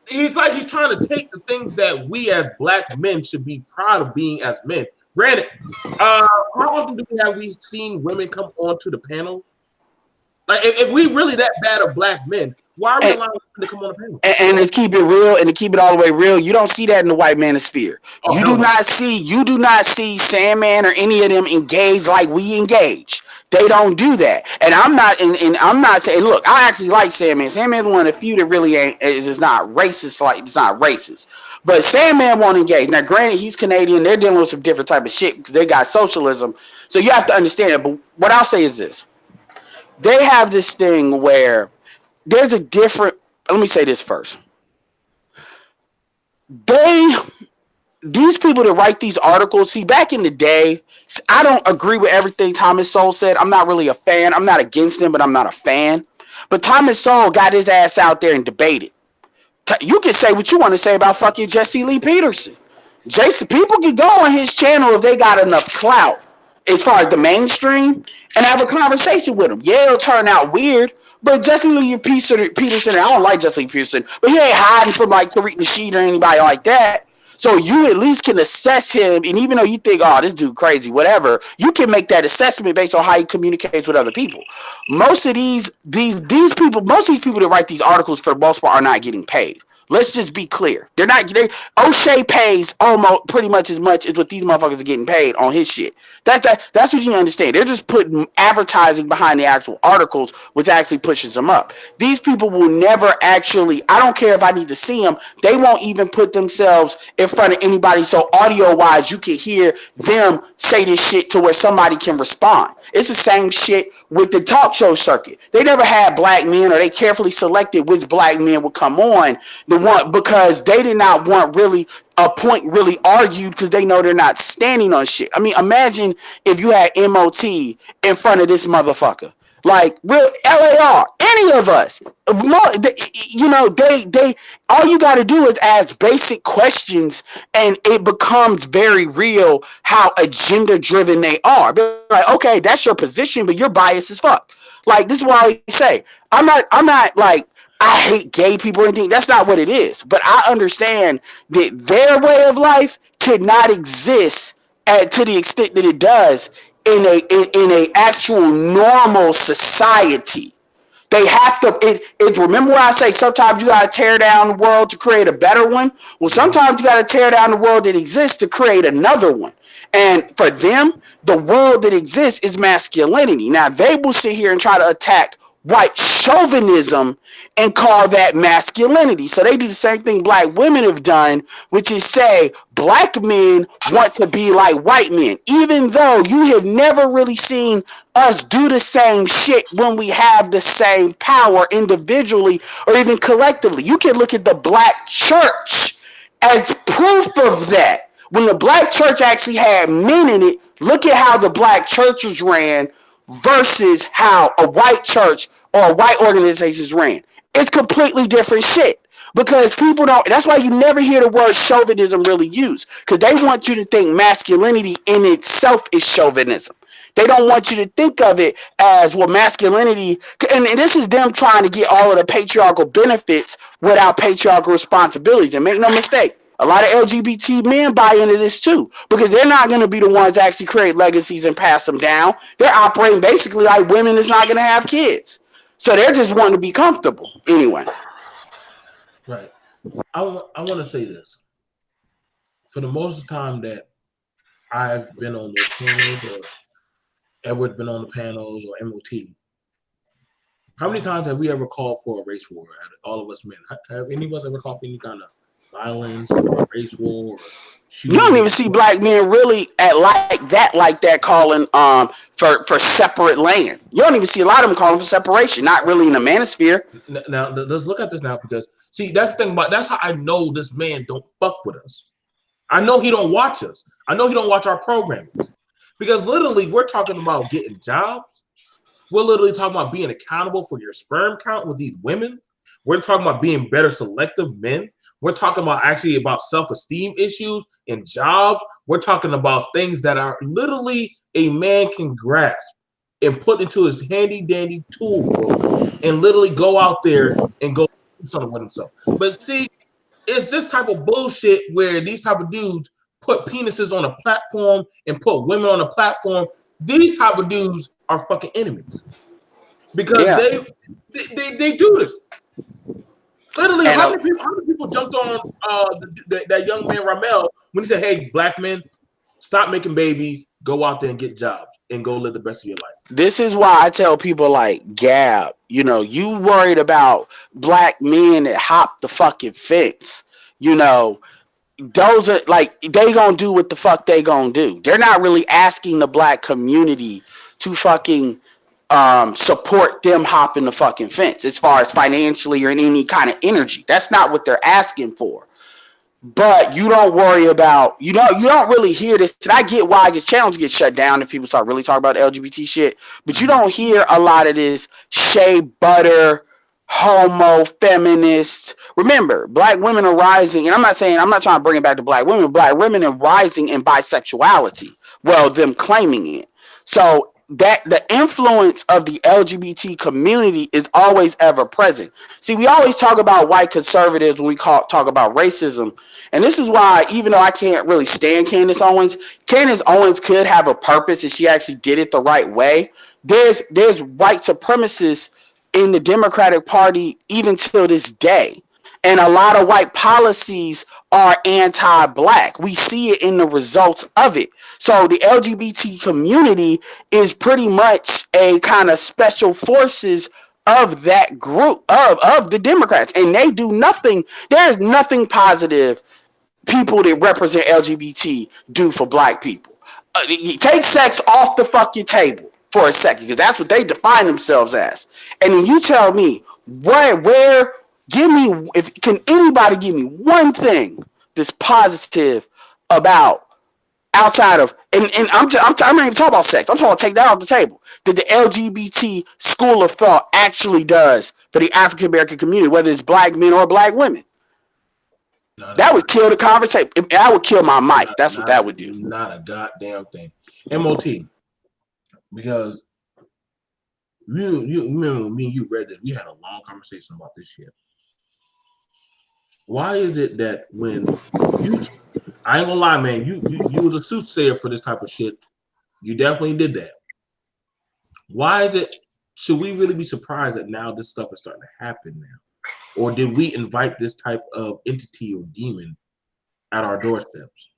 he's trying to take the things that we as black men should be proud of being as men. Granted, how often have we seen women come onto the panels? Like, if we really that bad of black men, why are we allowing them to come on the panel? And to keep it real, and to keep it all the way real, you don't see that in the white manosphere. Oh, you do not see Sandman or any of them engage like we engage. They don't do that. And I'm not, and I'm not saying, look, I actually like Sandman. Sandman's one of the few that really is not racist. Like, it's not racist. But Sandman won't engage. Now, granted, he's Canadian. They're dealing with some different type of shit because they got socialism. So you have to understand it. But what I'll say is this. They have this thing where there's a different, let me say this first. These people that write these articles, see, back in the day, I don't agree with everything Thomas Sowell said. I'm not really a fan. I'm not against him, but I'm not a fan. But Thomas Sowell got his ass out there and debated. You can say what you want to say about fucking Jesse Lee Peterson. People can go on his channel if they got enough clout as far as the mainstream and have a conversation with him. Yeah, it'll turn out weird, but Jesse Lee Peterson, I don't like Jesse Lee Peterson, but he ain't hiding from like Tariq Nasheed or anybody like that. So you at least can assess him, and even though you think, oh, this dude crazy, whatever, you can make that assessment based on how he communicates with other people. Most of these people that write these articles for the most part are not getting paid. Let's just be clear. They're not. O'Shea pays almost pretty much as much as what these motherfuckers are getting paid on his shit. That's what you understand. They're just putting advertising behind the actual articles, which actually pushes them up. These people will never actually. I don't care if I need to see them. They won't even put themselves in front of anybody. So audio wise, you can hear them say this shit to where somebody can respond. It's the same shit with the talk show circuit. They never had black men, or they carefully selected which black men would come on because they did not want really a point really argued because they know they're not standing on shit. I mean, imagine if you had MOT in front of this motherfucker. Like, real LAR, any of us, you know, they all you got to do is ask basic questions, and it becomes very real how agenda driven they are. They're like, okay, that's your position, but you're biased as fuck. Like, this is why I say I'm not like I hate gay people or anything. That's not what it is. But I understand that their way of life cannot exist to the extent that it does in a actual normal society. They have to. Remember when I say sometimes you gotta tear down the world to create a better one? Well, sometimes you gotta tear down the world that exists to create another one. And for them, the world that exists is masculinity. Now they will sit here and try to attack white chauvinism and call that masculinity. So they do the same thing black women have done, which is say black men want to be like white men, even though you have never really seen us do the same shit when we have the same power individually or even collectively. You can look at the black church as proof of that. When the black church actually had men in it, look at how the black churches ran versus how a white church or white organizations ran. It's completely different shit because people don't. That's why you never hear the word chauvinism really used, because they want you to think masculinity in itself is chauvinism. They don't want you to think of it as, well, masculinity, and this is them trying to get all of the patriarchal benefits without patriarchal responsibilities. And make no mistake, a lot of LGBT men buy into this too, because they're not going to be the ones that actually create legacies and pass them down. They're operating basically like women that's not going to have kids. So they're just wanting to be comfortable. Anyway. Right. I want to say this. For the most of the time that I've been on those panels, or Edward's been on the panels, or MOT, How many times have we ever called for a race war? All of us men. Have any of us ever called for any kind of violence or race war or You don't shooting? even see black men really at like that calling for separate land. You don't even see a lot of them calling for separation. Not really in the manosphere. Now let's look at this now, because see, that's the thing about, that's how I know this man don't fuck with us. I know he don't watch us. I know he don't watch our programming, because literally we're talking about getting jobs. We're literally talking about being accountable for your sperm count with these women. We're talking about being better selective men. We're talking about actually about self-esteem issues and jobs. We're talking about things that are literally a man can grasp and put into his handy dandy tool, bro, and literally go out there and go do something with himself. But see, it's this type of bullshit where these type of dudes put penises on a platform and put women on a platform. These type of dudes are fucking enemies, because they do this. Literally, And how many people jumped on that young man Ramel when he said, "Hey, black men, stop making babies, go out there and get jobs, and go live the best of your life." this is why I tell people like Gab, you know, you worried about black men that hop the fucking fence. You know, those are like, they gonna do what the fuck they gonna do. They're not really asking the black community to fucking support them hopping the fucking fence as far as financially or in any kind of energy. That's not what they're asking for. But you don't worry about, you don't really hear this. And I get why your channels get shut down if people start really talking about LGBT shit. But you don't hear a lot of this shea butter, homo, feminist. Remember, black women are rising, and I'm not trying to bring it back to black women. Black women are rising in bisexuality. Well, them claiming it. So that the influence of the LGBT community is always ever present. See, we always talk about white conservatives when we talk about racism. And this is why, even though I can't really stand Candace Owens could have a purpose if she actually did it the right way. There's white supremacists in the Democratic Party even till this day. And a lot of white policies are anti-black. We see it in the results of it. So the LGBT community is pretty much a kind of special forces of that group of the Democrats. And they do nothing. There is nothing positive people that represent LGBT do for black people. Take sex off the fucking table for a second, because that's what they define themselves as. And then you tell me can anybody give me one thing that's positive about outside of, and I'm not even talking about sex. I'm talking about take that off the table. That the LGBT school of thought actually does for the African American community, whether it's black men or black women. That would kill the conversation. I would kill my mic. That's what that would do. Not a goddamn thing. MOT, because you remember me and you read that we had a long conversation about this shit. Why is it that when I ain't gonna lie, man, you was a soothsayer for this type of shit. You definitely did that. Why is it, should we really be surprised that now this stuff is starting to happen now? Or did we invite this type of entity or demon at our doorsteps?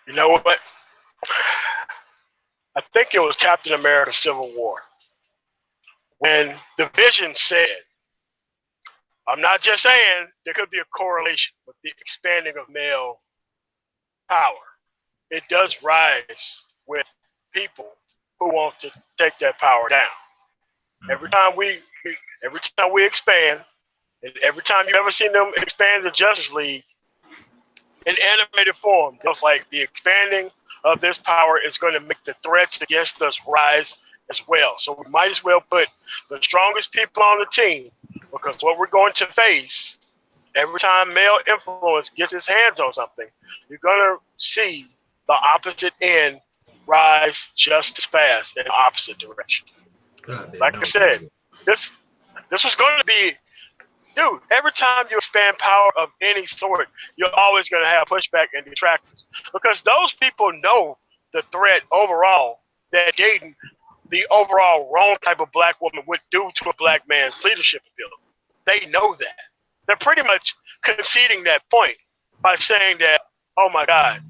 You know what? I think it was Captain America Civil War, when the Vision said, I'm not just saying there could be a correlation with the expanding of male power. It does rise with people who want to take that power down. Mm-hmm. Every time we expand, and every time you've ever seen them expand the Justice League in animated form, it's like the expanding of this power is going to make the threats against us rise as well. So we might as well put the strongest people on the team, because what we're going to face every time male influence gets his hands on something, you're going to see the opposite end rise just as fast in the opposite direction. Like I said, this was going to be, dude, every time you expand power of any sort, you're always going to have pushback and detractors, because those people know the threat overall that dating the overall wrong type of black woman would do to a black man's leadership ability. They know that. They're pretty much conceding that point by saying that, oh my God,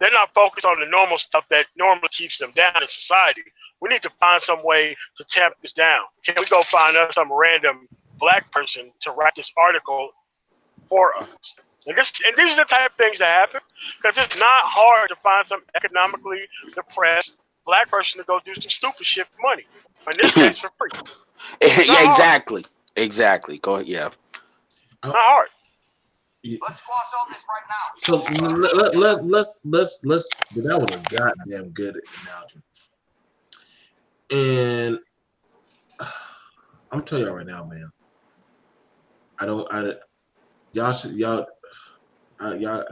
they're not focused on the normal stuff that normally keeps them down in society. we need to find some way to tamp this down. Can we go find us some random black person to write this article for us? And these are the type of things that happen, because it's not hard to find some economically depressed black person to go do some stupid shit for money. In this case, for free. Yeah, exactly. Go ahead. Yeah. Not hard. Let's cross all this right now. So let's. That was a goddamn good analogy. And I'm telling y'all right now, man.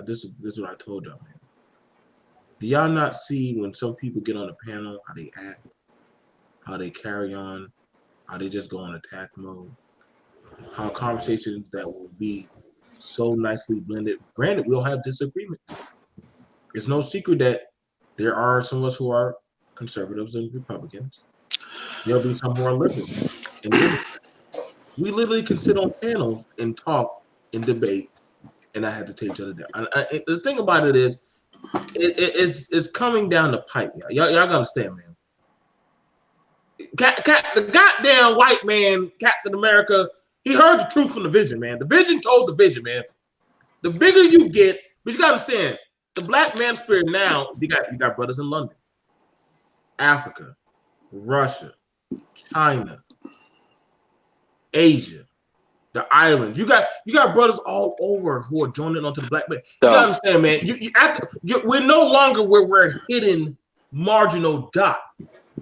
This is what I told y'all, man. Do y'all not see when some people get on the panel how they act, how they carry on, how they just go on attack mode, how conversations that will be so nicely blended. Granted, we'll have disagreements. It's no secret that there are some of us who are conservatives and Republicans. There'll be some who are liberals. And we literally can sit on panels and talk and debate and not have to take each other down. The thing about it is, it's coming down the pipe. Y'all gotta understand, man. The goddamn white man, Captain America, he heard the truth from the vision, man. The vision told the vision, man. The bigger you get, but you gotta understand, the black man spirit now, you got brothers in London, Africa, Russia, China, Asia, the islands. You got brothers all over who are joining onto the black man. You gotta understand, man. We're no longer where we're hidden marginal dot.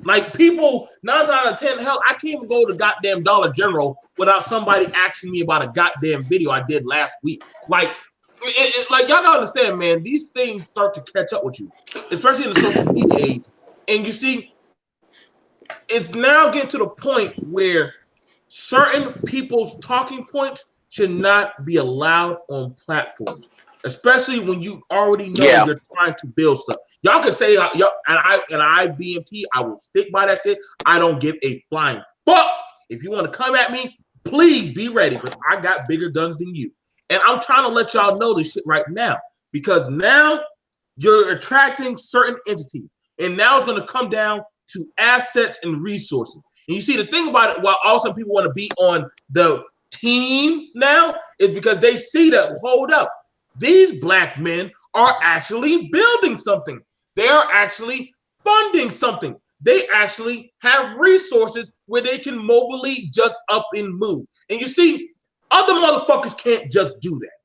Like people, 9 out of 10, hell, I can't even go to goddamn Dollar General without somebody asking me about a goddamn video I did last week. Like, like y'all gotta understand, man. These things start to catch up with you, especially in the social media age. And you see, it's now getting to the point where certain people's talking points should not be allowed on platforms, especially when you already know you're trying to build stuff. Y'all can say, I BMT, I will stick by that shit. I don't give a flying fuck. If you want to come at me, please be ready, but I got bigger guns than you. And I'm trying to let y'all know this shit right now, because now you're attracting certain entities, and now it's going to come down to assets and resources. And you see, the thing about it, while also people want to be on the team now, is because they see that, hold up, these black men are actually building something. They are actually funding something. They actually have resources where they can mobily just up and move. And you see, other motherfuckers can't just do that.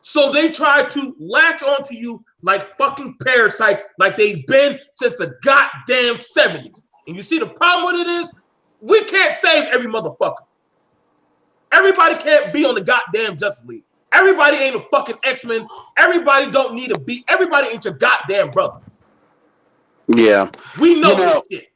So they try to latch onto you like fucking parasites, like they've been since the goddamn 70s. And you see, the problem with it is, we can't save every motherfucker. Everybody can't be on the goddamn Justice League. Everybody ain't a fucking X-Men. Everybody don't need to be. Everybody ain't your goddamn brother. Yeah. We know this shit.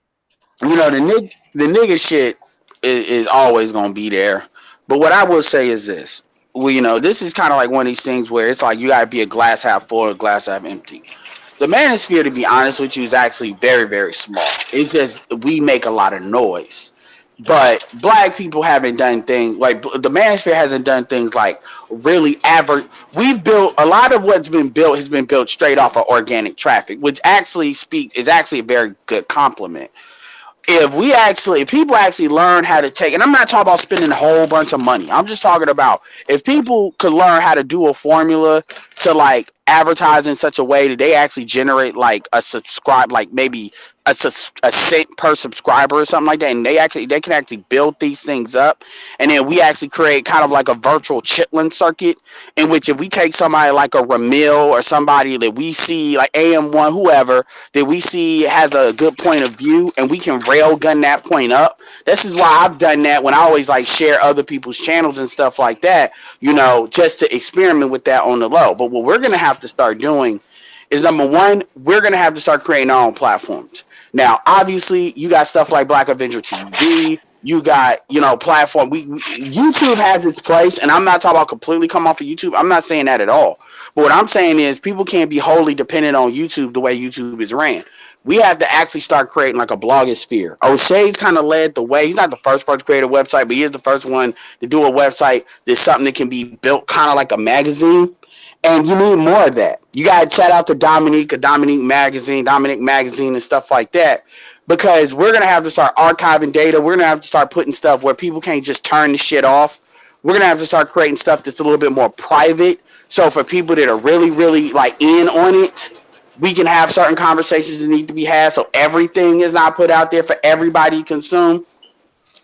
You know, the nigga shit is always going to be there. But what I will say is this. Well, you know, this is kind of like one of these things where it's like you got to be a glass half full or glass half empty. The Manosphere, to be honest with you, is actually very, very small. It's just we make a lot of noise. But black people haven't done things like the Manosphere hasn't done things like really average. We've built a lot of what's been built has been built straight off of organic traffic, which actually is actually a very good compliment. If people actually learn how to take, and I'm not talking about spending a whole bunch of money. I'm just talking about if people could learn how to do a formula to like advertise in such a way that they actually generate like a subscribe, like maybe a cent per subscriber or something like that, and they can actually build these things up, and then we actually create kind of like a virtual Chitlin circuit in which if we take somebody like a Ramil or somebody that we see like AM1 whoever that we see has a good point of view, and we can railgun that point up. This is why I've done that when I always like share other people's channels and stuff like that, you know, just to experiment with that on the low. But what we're gonna have to start doing is, number one, we're gonna have to start creating our own platforms. Now, obviously, you got stuff like Black Avenger TV. You got, you know, platform. YouTube has its place, and I'm not talking about completely come off of YouTube. I'm not saying that at all. But what I'm saying is people can't be wholly dependent on YouTube the way YouTube is ran. We have to actually start creating like a blogosphere. O'Shea's kind of led the way. He's not the first person to create a website, but he is the first one to do a website that's something that can be built kind of like a magazine. And you need more of that. You got to shout out to Dominique Magazine and stuff like that. because we're gonna have to start archiving data. We're gonna have to start putting stuff where people can't just turn the shit off. We're gonna have to start creating stuff that's a little bit more private. So for people that are really, really like in on it, we can have certain conversations that need to be had. So everything is not put out there for everybody to consume,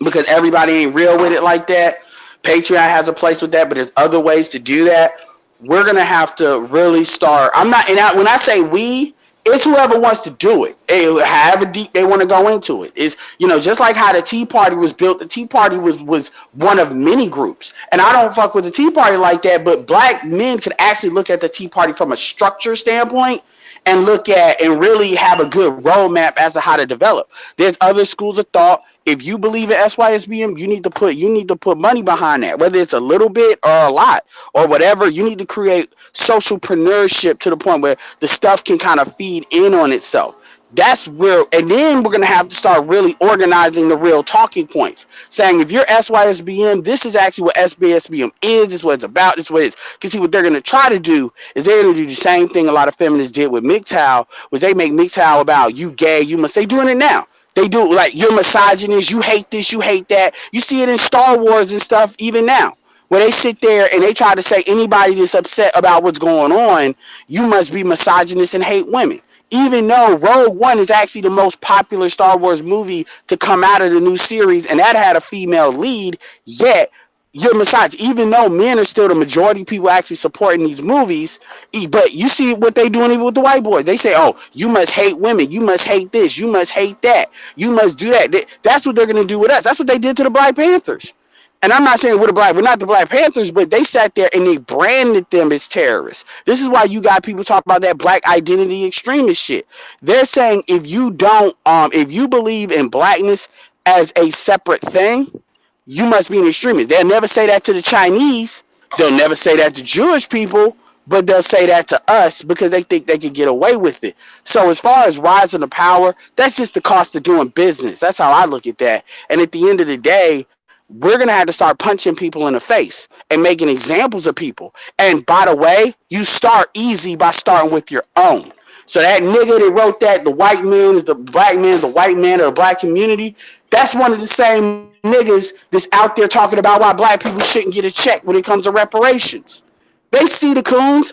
because everybody ain't real with it like that. Patreon has a place with that, but there's other ways to do that. We're gonna have to really start. I'm not, and when I say we, it's whoever wants to do it. However deep they want to go into it. Is, just like how the Tea Party was built. The Tea Party was one of many groups, and I don't fuck with the Tea Party like that. But black men could actually look at the Tea Party from a structure standpoint and look at and really have a good roadmap as to how to develop. There's other schools of thought. If you believe in SYSBM, you need to put money behind that, whether it's a little bit or a lot or whatever. You need to create socialpreneurship to the point where the stuff can kind of feed in on itself. That's where, and then we're going to have to start really organizing the real talking points, saying if you're SYSBM, this is actually what SBSBM is, this is what it's about, this is what it is. Because see, what they're going to try to do is they're going to do the same thing a lot of feminists did with MGTOW, was they make MGTOW about you gay, you must, they doing it now. They do, like, you're misogynist, you hate this, you hate that. You see it in Star Wars and stuff even now, where they sit there and they try to say anybody that's upset about what's going on, you must be misogynist and hate women. Even though Rogue One is actually the most popular Star Wars movie to come out of the new series, and that had a female lead, yet you're misogynist. Even though men are still the majority of people actually supporting these movies, but you see what they doing even with the white boys. They say, oh, you must hate women, you must hate this, you must hate that, you must do that. That's what they're going to do with us. That's what they did to the Black Panthers. And I'm not saying we're not the Black Panthers, but they sat there and they branded them as terrorists. This is why you got people talk about that black identity extremist shit. They're saying if you believe in blackness as a separate thing, you must be an extremist. They'll never say that to the Chinese. They'll never say that to Jewish people, but they'll say that to us because they think they can get away with it. So as far as rising to power, that's just the cost of doing business. That's how I look at that. And at the end of the day, we're going to have to start punching people in the face and making examples of people. And by the way, you start easy by starting with your own. So that nigga that wrote that, the white man is the black man, the white man of the black community, that's one of the same niggas that's out there talking about why black people shouldn't get a check when it comes to reparations. They see the coons.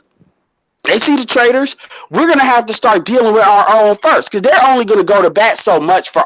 They see the traitors. We're gonna have to start dealing with our own first, because they're only gonna go to bat so much for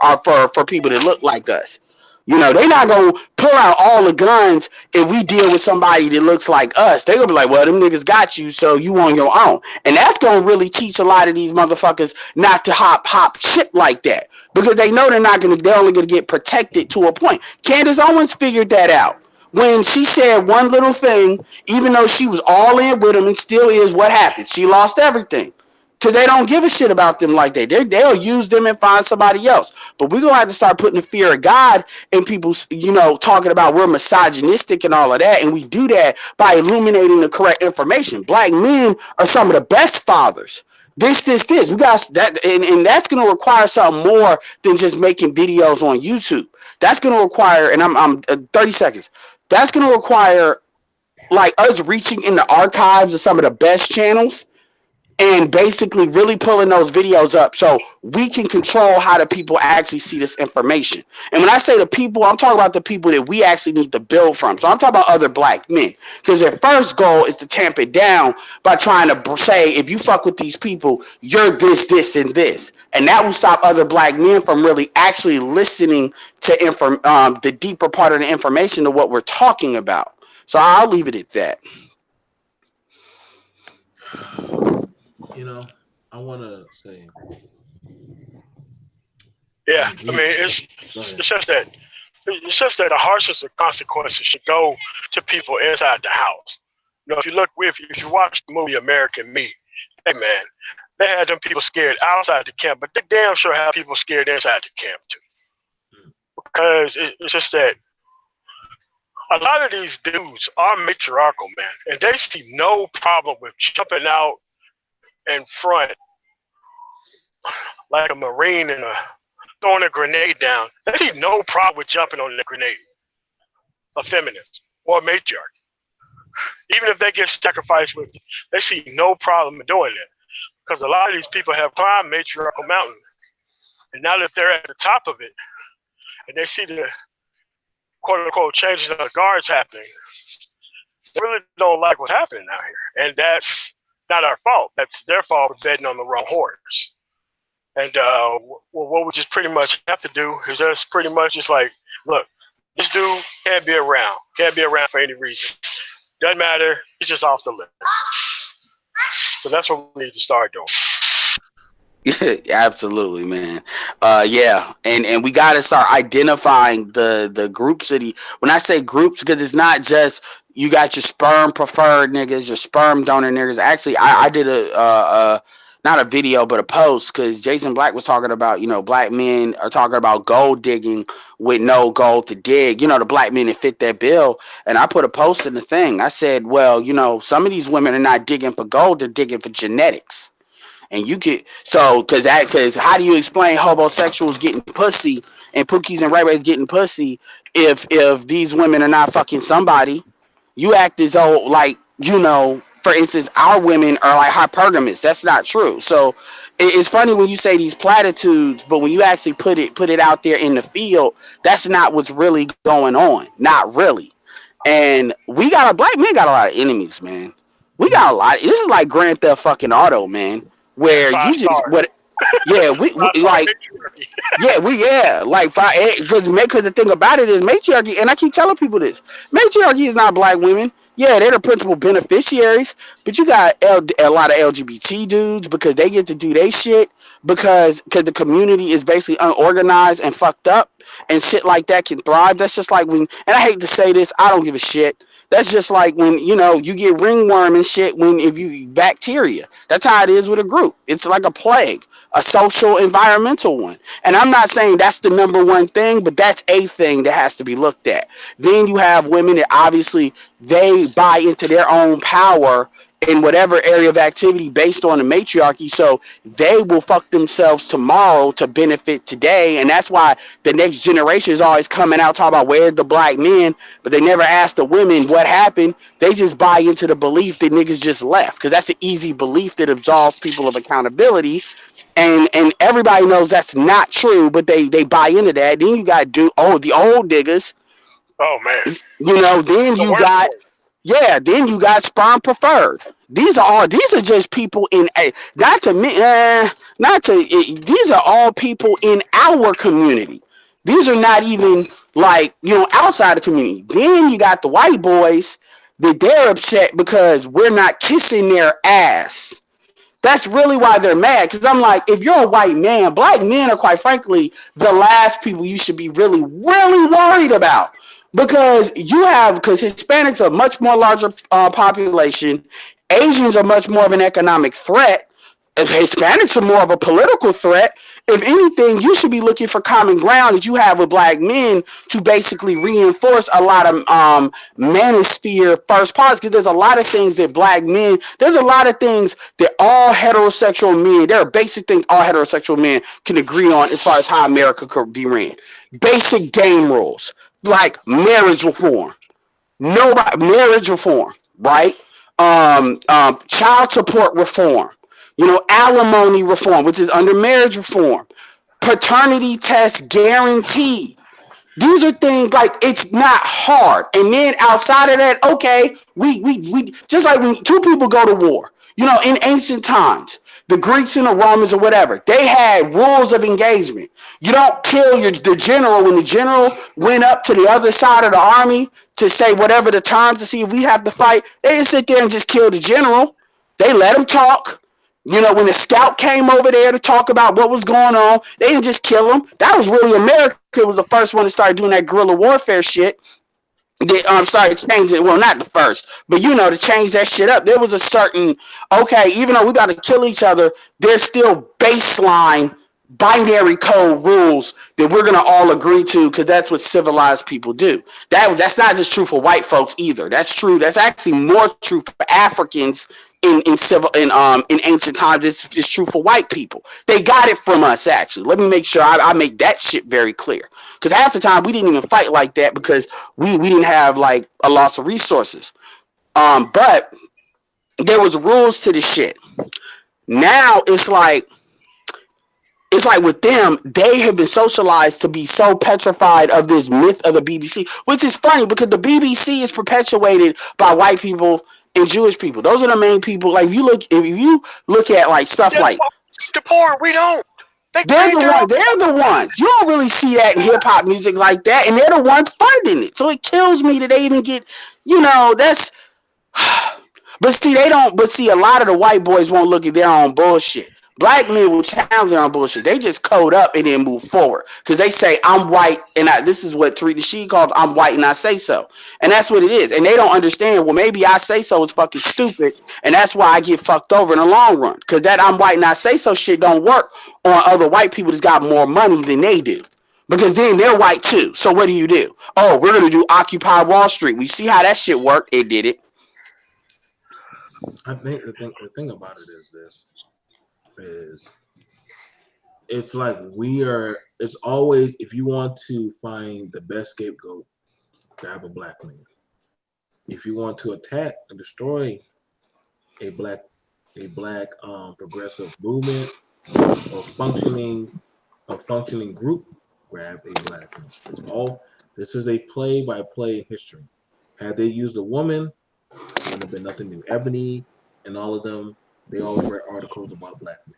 people that look like us. They're not gonna pull out all the guns if we deal with somebody that looks like us. They're gonna be like, well, them niggas got you, so you on your own. And that's gonna really teach a lot of these motherfuckers not to hop shit like that, because they know they're only gonna get protected to a point. Candace Owens figured that out. When she said one little thing, even though she was all in with them, and still is, what happened? She lost everything. Because they don't give a shit about them like that. They'll use them and find somebody else. But we're going to have to start putting the fear of God in people, talking about we're misogynistic and all of that. And we do that by illuminating the correct information. Black men are some of the best fathers. This. We got that, and that's going to require something more than just making videos on YouTube. That's going to require, and I'm 30 seconds. That's going to require like us reaching in the archives of some of the best channels and basically really pulling those videos up so we can control how the people actually see this information. And when I say the people, I'm talking about the people that we actually need to build from. So I'm talking about other black men, because their first goal is to tamp it down by trying to say, if you fuck with these people, you're this, this, and this. And that will stop other black men from really actually listening to the deeper part of the information of what we're talking about. So I'll leave it at that. I want to say. Yeah, I mean, it's just that the harshest of consequences should go to people inside the house. If you watch the movie American Me, hey man, they had them people scared outside the camp, but they damn sure have people scared inside the camp too. Because it's just that a lot of these dudes are matriarchal, man, and they see no problem with jumping out in front like a Marine and throwing a grenade down. They see no problem with jumping on the grenade. A feminist or a matriarch. Even if they get sacrificed with it, they see no problem in doing that. Because a lot of these people have climbed matriarchal mountains And now that they're at the top of it, and they see the quote unquote changes of the guards happening, they really don't like what's happening out here. And that's not our fault. That's their fault for betting on the wrong horse. And what we just pretty much have to do is just pretty much just like, look, this dude can't be around. Can't be around for any reason. Doesn't matter. He's just off the list. So that's what we need to start doing. Absolutely, man. Yeah, and we got to start identifying the groups of the. When I say groups, because it's not just you got your sperm preferred niggas, your sperm donor niggas. Actually, I did a not a video but a post because Jason Black was talking about, you know, black men are talking about gold digging with no gold to dig. You know, the black men that fit that bill, and I put a post in the thing. I said, well, you know, some of these women are not digging for gold; they're digging for genetics. And you get because how do you explain homosexuals getting pussy and Pookies and Ray Rays getting pussy if these women are not fucking somebody? You act as though, like, you know, for instance, our women are like hypergamous. That's not true. So it's funny when you say these platitudes, but when you actually put it out there in the field, that's not what's really going on. Not really. And black men got a lot of enemies, man. We got a lot. This is like Grand Theft fucking Auto, man. Where you just what? Yeah, we like, like because the thing about it is matriarchy, and I keep telling people this: matriarchy is not black women. Yeah, they're the principal beneficiaries, but you got a lot of LGBT dudes because they get to do their shit because the community is basically unorganized and fucked up, and shit like that can thrive. That's just like when, and I hate to say this, I don't give a shit. That's just like when, you know, you get ringworm and shit if you bacteria. That's how it is with a group. It's like a plague, a social environmental one. And I'm not saying that's the number one thing, but that's a thing that has to be looked at. Then you have women that obviously they buy into their own power in whatever area of activity based on the matriarchy, so they will fuck themselves tomorrow to benefit today. And that's why the next generation is always coming out talking about where's the black men, but they never ask the women what happened. They just buy into the belief that niggas just left, because that's an easy belief that absolves people of accountability. And everybody knows that's not true, but they buy into that. Then you got the old niggas. Oh man. You know, then you got then you got sperm preferred. These are just people in these are all people in our community. These are not even like, you know, outside the community. Then you got the white boys that they're upset because we're not kissing their ass. That's really why they're mad. Because I'm like, if you're a white man, black men are quite frankly the last people you should be really, really worried about. Because Hispanics are a much more larger population. Asians are much more of an economic threat. If Hispanics are more of a political threat, if anything, you should be looking for common ground that you have with black men to basically reinforce a lot of Manosphere first parts. Because there's a lot of things that there's a lot of things that all heterosexual men, there are basic things all heterosexual men can agree on as far as how America could be ran. Basic game rules. Like marriage reform, marriage reform, right? Child support reform, you know, alimony reform, which is under marriage reform, paternity test guarantee. These are things like, it's not hard. And then outside of that, okay, we just like when two people go to war, you know, in ancient times, the Greeks and the Romans or whatever, they had rules of engagement. You don't kill the general when the general went up to the other side of the army to say whatever the terms to see if we have to fight. They didn't sit there and just kill the general. They let him talk. You know, when the scout came over there to talk about what was going on, they didn't just kill him. That was really America. Was the first one to start doing that guerrilla warfare shit. They started changing, well, not the first, but you know, to change that shit up. There was a certain, okay, even though we got to kill each other, there's still baseline binary code rules that we're gonna all agree to, because that's what civilized people do. That's not just true for white folks either. That's true. That's actually more true for Africans in ancient times. It's true for white people. They got it from us, actually. Let me make sure I make that shit very clear. Because half the time we didn't even fight like that because we didn't have like a loss of resources. But there was rules to the shit. Now it's like it's like with them, they have been socialized to be so petrified of this myth of the BBC, which is funny because the BBC is perpetuated by white people and Jewish people. Those are the main people. Like if you look at like stuff That's like why the porn, we don't. They they're create the their ones. own. They're the ones. You don't really see that in hip hop music like that, and they're the ones funding it. So it kills me that they even get. That's. But see, they don't. But see, a lot of the white boys won't look at their own bullshit. Black men will challenge their own bullshit. They just code up and then move forward because they say I'm white and this is what Tariq Nasheed calls I'm white and I say so, and that's what it is. And they don't understand. Well, maybe I say so is fucking stupid, and that's why I get fucked over in the long run. Because that I'm white and I say so shit don't work on other white people that's got more money than they do. Because then they're white too. So what do? Oh, we're gonna do Occupy Wall Street. We see how that shit worked. It did it. I think the thing about it is it's like it's always, if you want to find the best scapegoat, grab a black man. If you want to attack and destroy a black progressive movement or functioning group, grab a black man. This is a play-by-play history. Had they used a woman, it would have been nothing new. Ebony and all of them, they always write articles about black men.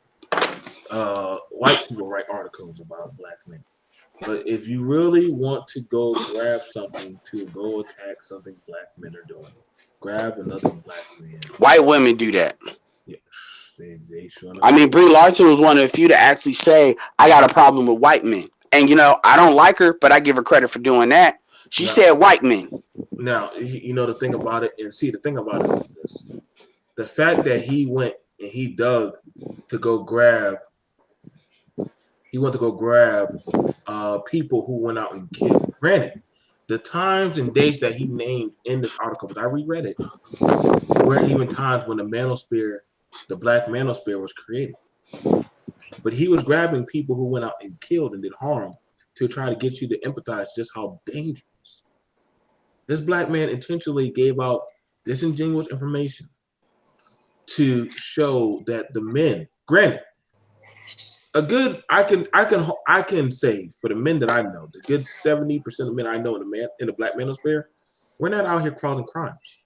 White people write articles about black men. But if you really want to go grab something to go attack something black men are doing, grab another black man. White women do that. Yeah, they sure enough. I mean, Brie Larson was one of the few to actually say, I got a problem with white men. And, I don't like her, but I give her credit for doing that. She said white men. Now, the thing about it, and see, the thing about it is this. The fact that he went and he dug to go grab people who went out and killed. Granted, the times and dates that he named in this article, but I reread it, there weren't even times when the Black Manosphere was created. But he was grabbing people who went out and killed and did harm to try to get you to empathize just how dangerous. This black man intentionally gave out disingenuous information to show that the men, granted, I can say for the men that I know, the good 70% of men I know in the Black Manosphere, we're not out here causing crimes.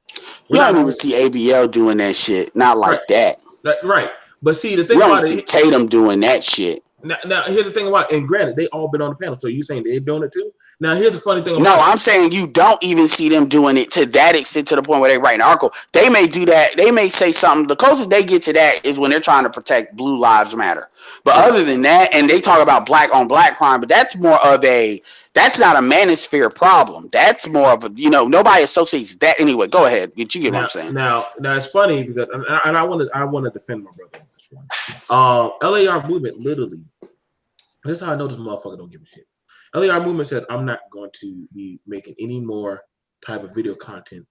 You don't even see ABL doing that shit. Not like that. Right. But see, the thing about it, see Tatum doing that shit. Now, here's the thing about it, and granted, they all been on the panel, so you saying they're doing it too? Now, here's the funny thing about I'm saying you don't even see them doing it to that extent, to the point where they write an article. They may do that. They may say something. The closest they get to that is when they're trying to protect Blue Lives Matter. But other than that, and they talk about black on black crime, but that's more of that's not a manosphere problem. That's more of a, nobody associates that anyway. Go ahead. You get what I'm saying. Now it's funny because, and I want to defend my brother on this one. LAR movement literally, this is how I know this motherfucker don't give a shit. LAR movement said, I'm not going to be making any more type of video content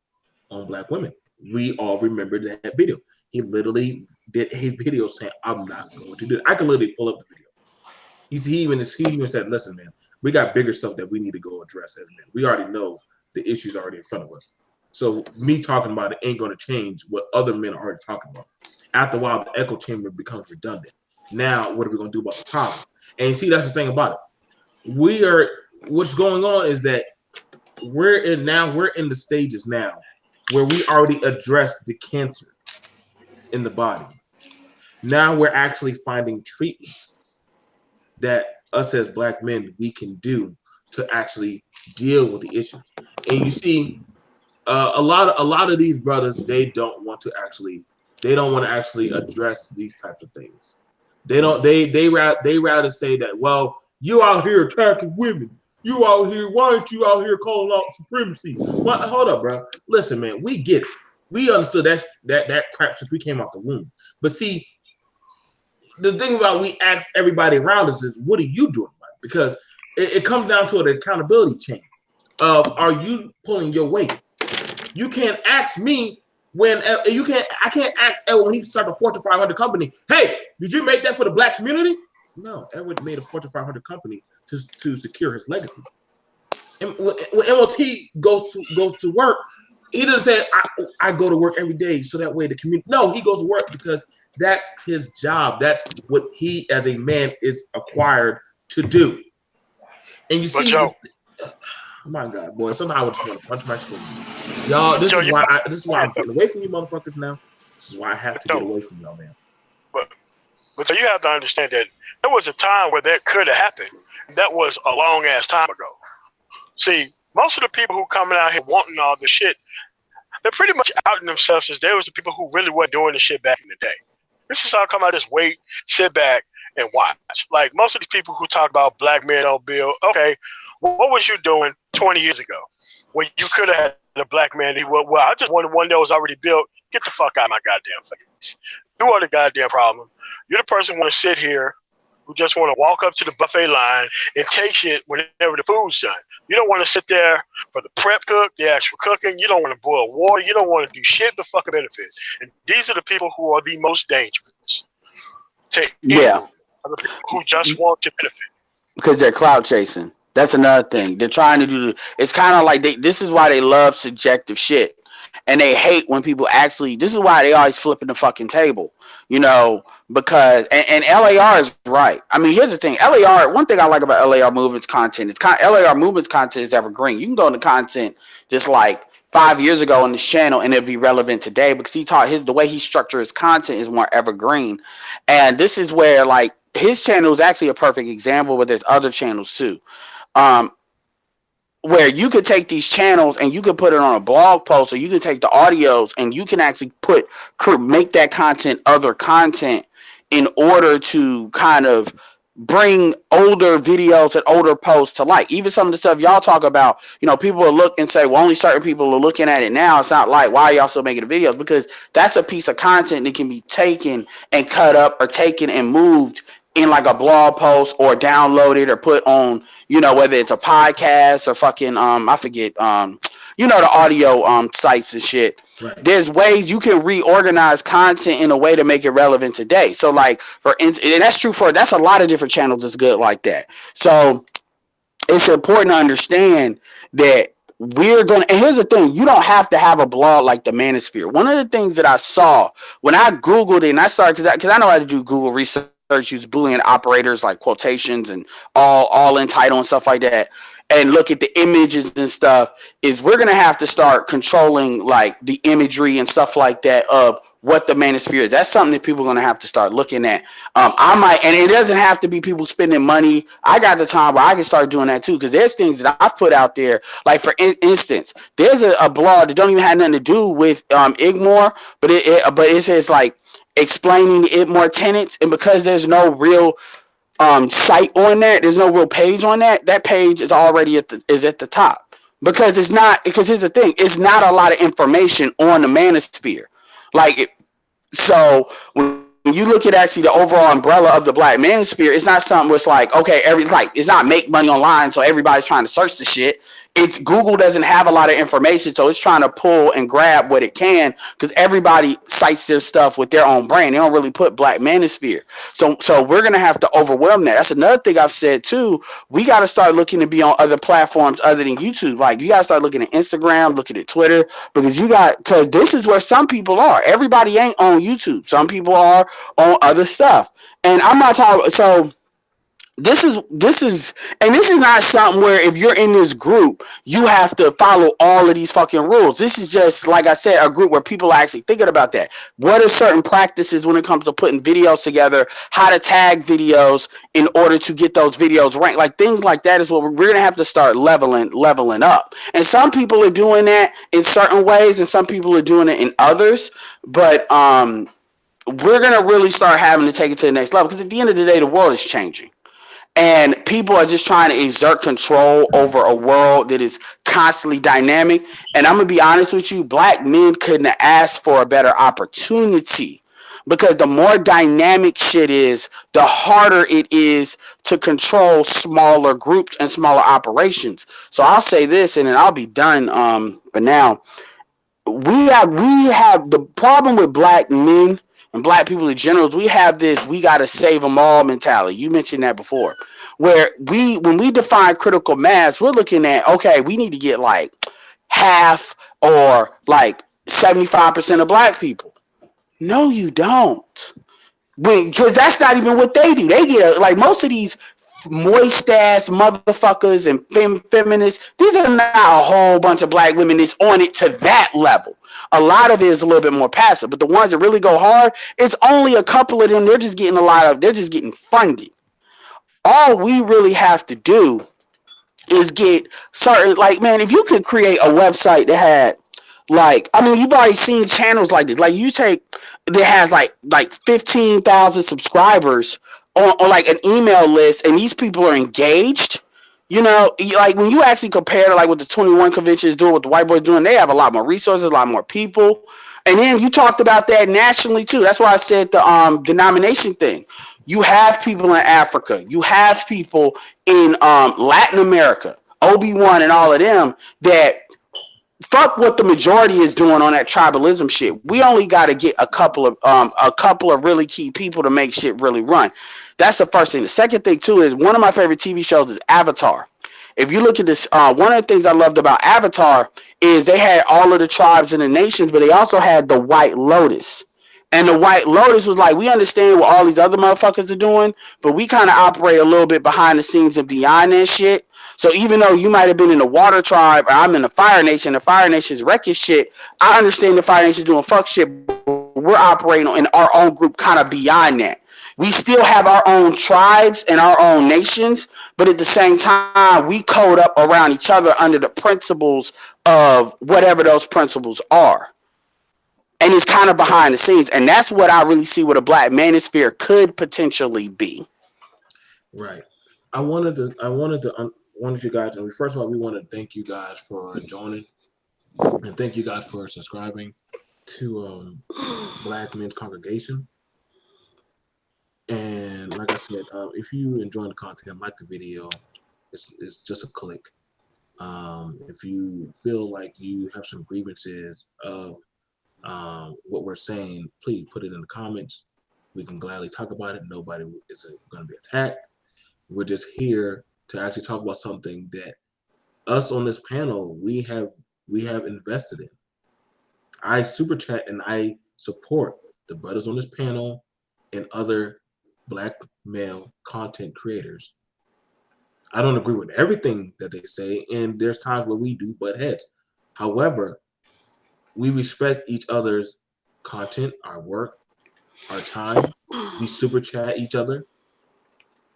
on black women. We all remember that video. He literally did a video saying, I'm not going to do it. I can literally pull up the video. He even said, listen, man, we got bigger stuff that we need to go address as men. We already know the issues already in front of us. So me talking about it ain't going to change what other men are already talking about. After a while, the echo chamber becomes redundant. Now, what are we going to do about the problem? And see, that's the thing about it. What's going on is that we're in the stages now where we already addressed the cancer in the body. Now we're actually finding treatments that us as black men, we can do to actually deal with the issues. And you see, a lot of these brothers, they don't want to actually address these types of things. They rather say that, well, you out here attacking women. You out here, why aren't you out here calling out supremacy? Well, hold up, bro. Listen, man, we get it. We understood that crap since we came out the womb. But see, the thing about we ask everybody around us is, what are you doing about it? Because it comes down to an accountability chain of, are you pulling your weight? You can't ask me I can't ask Edward when he started a Fortune 500 company, hey, did you make that for the black community? No, Edward made a Fortune 500 company to secure his legacy. And when MOT goes to work, he doesn't say, I go to work every day so that way the community. No, he goes to work because That's his job. That's what he, as a man, is acquired to do. And you see, Joe, oh my God, boy! Somehow I just want to punch my screen. Y'all, this Joe, is why I'm getting away from you, motherfuckers. Now, this is why I have to get away from y'all, man. But you have to understand that there was a time where that could have happened. That was a long ass time ago. See, most of the people who coming out here wanting all this shit, they're pretty much outing themselves as they was the people who really weren't doing the shit back in the day. This is how come I just wait, sit back, and watch. Like most of these people who talk about black men don't build, okay, what was you doing 20 years ago when you could have had a black man? Well, I just wanted one that was already built. Get the fuck out of my goddamn face. You are the goddamn problem. You're the person who want to sit here, who just want to walk up to the buffet line and take shit whenever the food's done. You don't want to sit there for the prep cook, the actual cooking. You don't want to boil water. You don't want to do shit but fucking benefit. And these are the people who are the most dangerous. The people who just want to benefit. Because they're clout chasing. That's another thing. They're trying to do. It's kind of like this is why they love subjective shit. And they hate when people actually. This is why they always flipping the fucking table, because and LAR is right. I mean, here's the thing. LAR. One thing I like about LAR Movement's content is LAR Movement's content is evergreen. You can go into content just like 5 years ago on this channel and it'll be relevant today because he taught the way he structured his content is more evergreen. And this is where like his channel is actually a perfect example, but there's other channels too. Where you could take these channels and you could put it on a blog post, or you can take the audios and you can actually make that content other content in order to kind of bring older videos and older posts to light. Even some of the stuff y'all talk about, people will look and say, well, only certain people are looking at it now. It's not like, why are y'all still making the videos? Because that's a piece of content that can be taken and cut up or taken and moved in like a blog post or downloaded or put on, whether it's a podcast or fucking, I forget, the audio sites and shit. Right. There's ways you can reorganize content in a way to make it relevant today. So like, for instance, and that's true that's a lot of different channels that's good like that. So it's important to understand that and here's the thing, you don't have to have a blog like the Manosphere. One of the things that I saw when I Googled it and I started, because I know how to do Google research, use Boolean operators like quotations and all in title and stuff like that, and look at the images and stuff, is we're going to have to start controlling like the imagery and stuff like that of what the Manosphere is. That's something that people are going to have to start looking at. And it doesn't have to be people spending money. I got the time where I can start doing that too, because there's things that I've put out there. Like for instance, there's a blog that don't even have nothing to do with Igmore, but it says like explaining the Igmore tenets, and because there's no real site on that, there's no real page on that page is already at the top, because here's the thing, it's not a lot of information on the Manosphere. So when you look at actually the overall umbrella of the Black Manosphere, it's not something where it's like, okay, it's not make money online, so everybody's trying to search the shit. It's Google doesn't have a lot of information, so it's trying to pull and grab what it can, because everybody cites their stuff with their own brand. They don't really put Black Manosphere. So we're gonna have to overwhelm that. That's another thing I've said too. We got to start looking to be on other platforms other than YouTube. Like you got to start looking at Instagram, looking at Twitter, because this is where some people are. Everybody ain't on YouTube. Some people are on other stuff, and I'm not talking. So this is not something where if you're in this group, you have to follow all of these fucking rules. This is just, like I said, a group where people are actually thinking about that. What are certain practices when it comes to putting videos together, how to tag videos in order to get those videos ranked? Like things like that is what we're going to have to start leveling up. And some people are doing that in certain ways and some people are doing it in others. But we're going to really start having to take it to the next level, because at the end of the day, the world is changing. And people are just trying to exert control over a world that is constantly dynamic. And I'm going to be honest with you, Black men couldn't have asked for a better opportunity, because the more dynamic shit is, the harder it is to control smaller groups and smaller operations. So I'll say this and then I'll be done. But now we have the problem with Black men and Black people in general is we have this we got to save them all mentality. You mentioned that before, where when we define critical mass, we're looking at, okay, we need to get like half or like 75% of Black people. No, you don't. Because that's not even what they do. They get like most of these moist ass motherfuckers and feminists. These are not a whole bunch of black women that's on it to that level. A lot of it is a little bit more passive, but the ones that really go hard, it's only a couple of them. They're just getting they're just getting funded. All we really have to do is get certain, like, man, if you could create a website that had, like, I mean, you've already seen channels like this. Like, you take that has like 15,000 subscribers on like an email list, and these people are engaged. You know, like when you actually compare to like what the 21 convention is doing, what the white boys doing, they have a lot more resources, a lot more people. And then you talked about that nationally too. That's why I said the denomination thing. You have people in Africa. You have people in Latin America, Obi-Wan and all of them that fuck what the majority is doing on that tribalism shit. We only got to get a couple of really key people to make shit really run. That's the first thing. The second thing too is one of my favorite TV shows is Avatar. If you look at this, one of the things I loved about Avatar is they had all of the tribes and the nations, but they also had the White Lotus. And the White Lotus was like, we understand what all these other motherfuckers are doing, but we kind of operate a little bit behind the scenes and beyond that shit. So even though you might have been in the Water Tribe, or I'm in the Fire Nation, the Fire Nation's wrecking shit, I understand the Fire Nation's doing fuck shit, but we're operating in our own group kind of beyond that. We still have our own tribes and our own nations, but at the same time, we code up around each other under the principles of whatever those principles are. And it's kind of behind the scenes. And that's what I really see what a Black Manosphere could potentially be. Right. I wanted you guys, and first of all, we want to thank you guys for joining, and thank you guys for subscribing to Black Men's Congregation. And like I said, if you enjoy the content, like the video, it's just a click. If you feel like you have some grievances of what we're saying, please put it in the comments. We can gladly talk about it. Nobody is going to be attacked. We're just here to actually talk about something that us on this panel we have invested in. I super chat and I support the brothers on this panel and other Black male content creators. I don't agree with everything that they say, and there's times where we do butt heads. However, we respect each other's content, our work, our time. We super chat each other.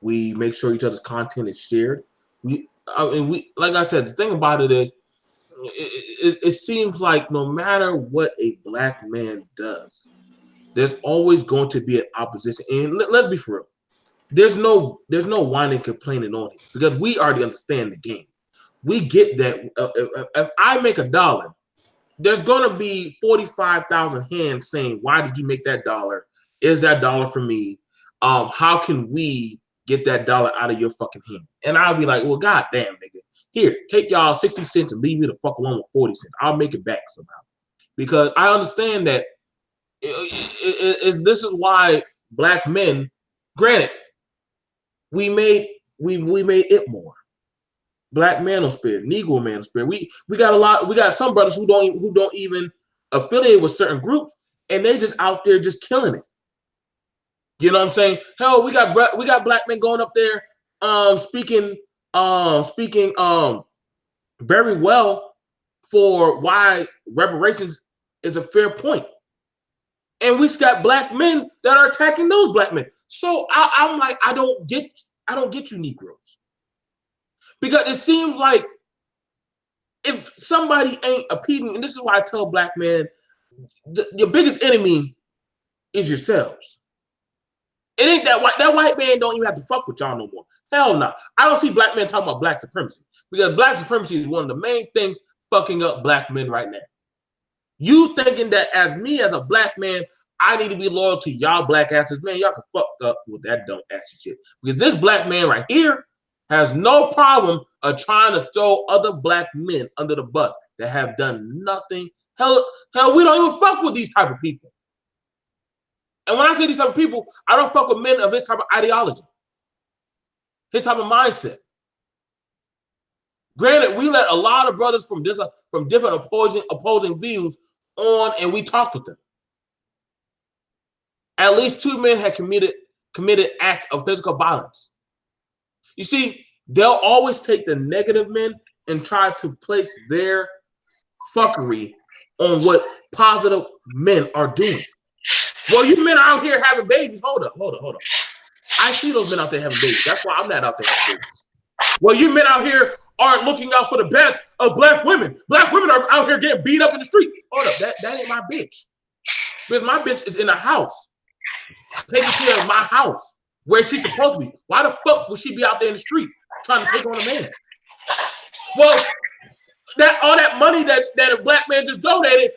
We make sure each other's content is shared. We like I said, the thing about it is, it seems like no matter what a Black man does, there's always going to be an opposition. And let's be for real, there's no whining, complaining on it, because we already understand the game. We get that if I make $1, there's going to be 45,000 hands saying, "Why did you make that $1? Is that $1 for me? How can we get that $1 out of your fucking hand?" And I'll be like, "Well, goddamn, nigga, here, take y'all 60 cents and leave me the fuck alone with 40 cents. I'll make it back somehow." Because I understand that this is why Black men, granted, we made it more. Black Manosphere, Negro Manosphere. We got some brothers who don't even affiliate with certain groups, and they just out there just killing it. You know what I'm saying? Hell, we got Black men going up there, speaking very well for why reparations is a fair point. And we got Black men that are attacking those Black men. So I'm like, I don't get you Negroes. Because it seems like if somebody ain't appeasing, and this is why I tell Black men, your biggest enemy is yourselves. It ain't that white man don't even have to fuck with y'all no more. Hell no. I don't see Black men talking about Black supremacy, because Black supremacy is one of the main things fucking up Black men right now. You thinking that as me, as a Black man, I need to be loyal to y'all Black asses, man, y'all can fuck up with that dumb ass shit. Because this Black man right here has no problem of trying to throw other Black men under the bus that have done nothing. Hell, we don't even fuck with these type of people. And when I say these type of people, I don't fuck with men of his type of ideology, his type of mindset. Granted, we let a lot of brothers from different opposing views on, and we talk with them. At least 2 men had committed acts of physical violence. You see, they'll always take the negative men and try to place their fuckery on what positive men are doing. Well, you men are out here having babies. Hold up. I see those men out there having babies. That's why I'm not out there having babies. Well, you men out here aren't looking out for the best of black women. Black women are out here getting beat up in the street. Hold up, that ain't my bitch. Because my bitch is in the house, taking care of my house, where she's supposed to be. Why the fuck would she be out there in the street trying to take on a man? Well, all that money that a black man just donated,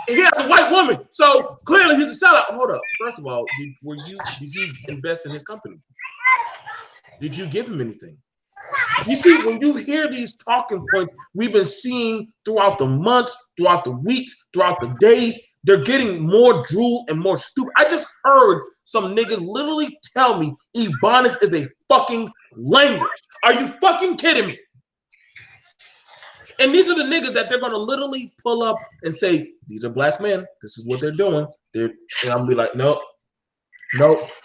he has a white woman. So clearly he's a sellout. Hold up. First of all, did you invest in his company? Did you give him anything? You see, when you hear these talking points we've been seeing throughout the months, throughout the weeks, throughout the days, they're getting more drool and more stupid. I just heard some niggas literally tell me Ebonics is a fucking language. Are you fucking kidding me? And these are the niggas that they're gonna literally pull up and say, these are black men. This is what they're doing. And I'm gonna be like, nope.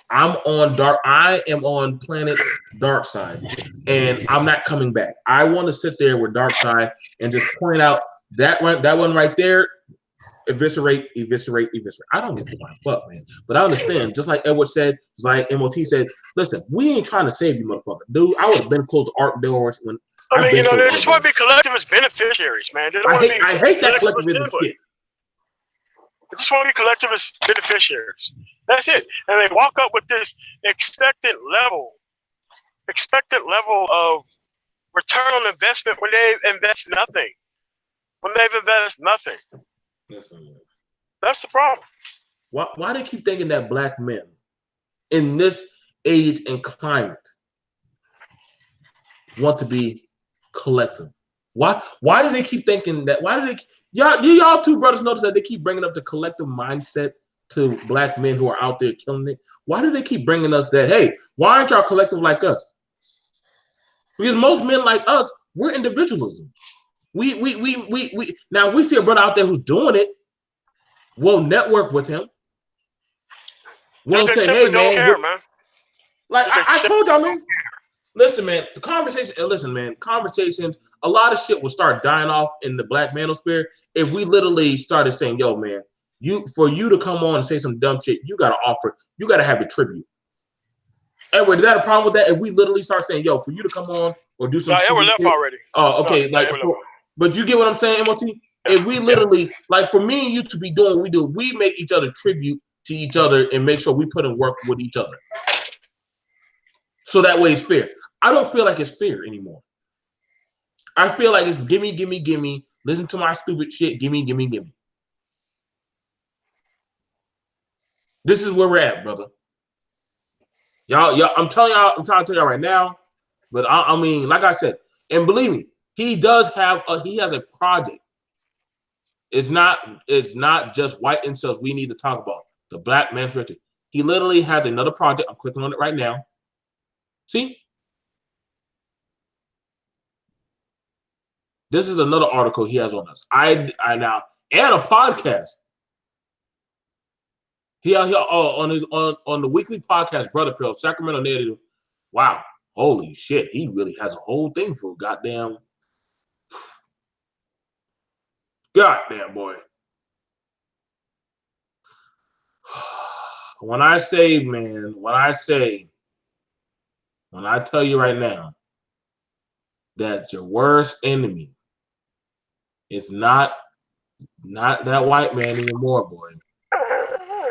I am on planet dark side, and I'm not coming back. I want to sit there with dark side and just point out that one right there. Eviscerate. I don't give a fuck, man. But I understand, just like Edward said, just like MOT said, listen, we ain't trying to save you, motherfucker. Dude, I would have been closed to art doors when I mean, they just want to be collectivist beneficiaries, man. I hate that collectivism shit. They just want to be collectivist beneficiaries. That's it. And they walk up with this expectant level of return on investment when they invest nothing. When they've invested nothing. That's the problem. Why they keep thinking that black men in this age and climate want to be collective? Why do they keep thinking that? Why do they y'all two brothers notice that they keep bringing up the collective mindset to black men who are out there killing it? Why do they keep bringing us that? Hey, why aren't y'all collective like us? Because most men like us, we're individualism. We now if we see a brother out there who's doing it, we'll network with him. We'll say, hey man, care, man. Like I told y'all, man. Listen, man, conversations, a lot of shit will start dying off in the black manosphere if we literally started saying, yo, man, for you to come on and say some dumb shit, you gotta have a tribute. Edward, is that a problem with that? If we literally start saying, yo, for you to come on or do some Edward left already. Oh, okay. But you get what I'm saying, MOT? If we literally, like for me and you to be doing what we do, we make each other tribute to each other and make sure we put in work with each other. So that way it's fair. I don't feel like it's fair anymore. I feel like it's gimme. Listen to my stupid shit. Gimme. This is where we're at, brother. Y'all, I'm trying to tell y'all right now. But I mean, like I said, and believe me, he has a project. It's not just white incels we need to talk about. The Black Man 50. He literally has another project. I'm clicking on it right now. See? This is another article he has on us. I now and a podcast. He on the weekly podcast, Brother Pill, Sacramento native. Wow, holy shit, he really has a whole thing for goddamn boy. When I tell you right now that your worst enemy is not that white man anymore, boy.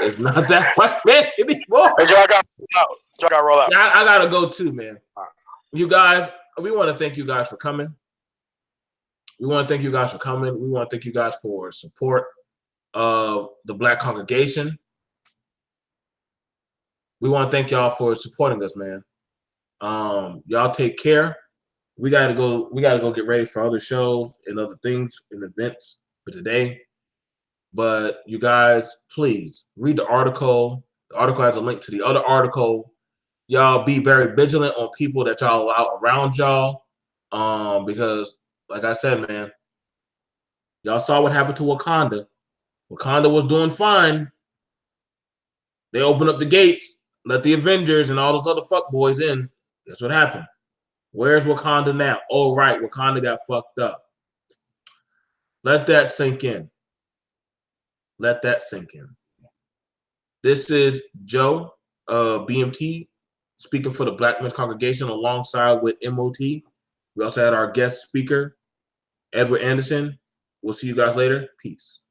It's not that white man anymore. Hey, y'all got to roll out. I gotta go too, man. You guys, we want to thank you guys for coming. We want to thank you guys for support of the Black congregation. We want to thank y'all for supporting us, man. Y'all take care. We gotta go get ready for other shows and other things and events for today. But you guys, please read the article. The article has a link to the other article. Y'all be very vigilant on people that y'all allow around y'all. Because like I said, man, y'all saw what happened to Wakanda. Wakanda was doing fine They open up the gates, let the Avengers and all those other fuck boys in. Guess what happened? Where's Wakanda now? Oh, right, Wakanda got fucked up. Let that sink in. Let that sink in. This is Joe, BMT, speaking for the Black Men's Congregation alongside with MOT. We also had our guest speaker, Edward Anderson. We'll see you guys later. Peace.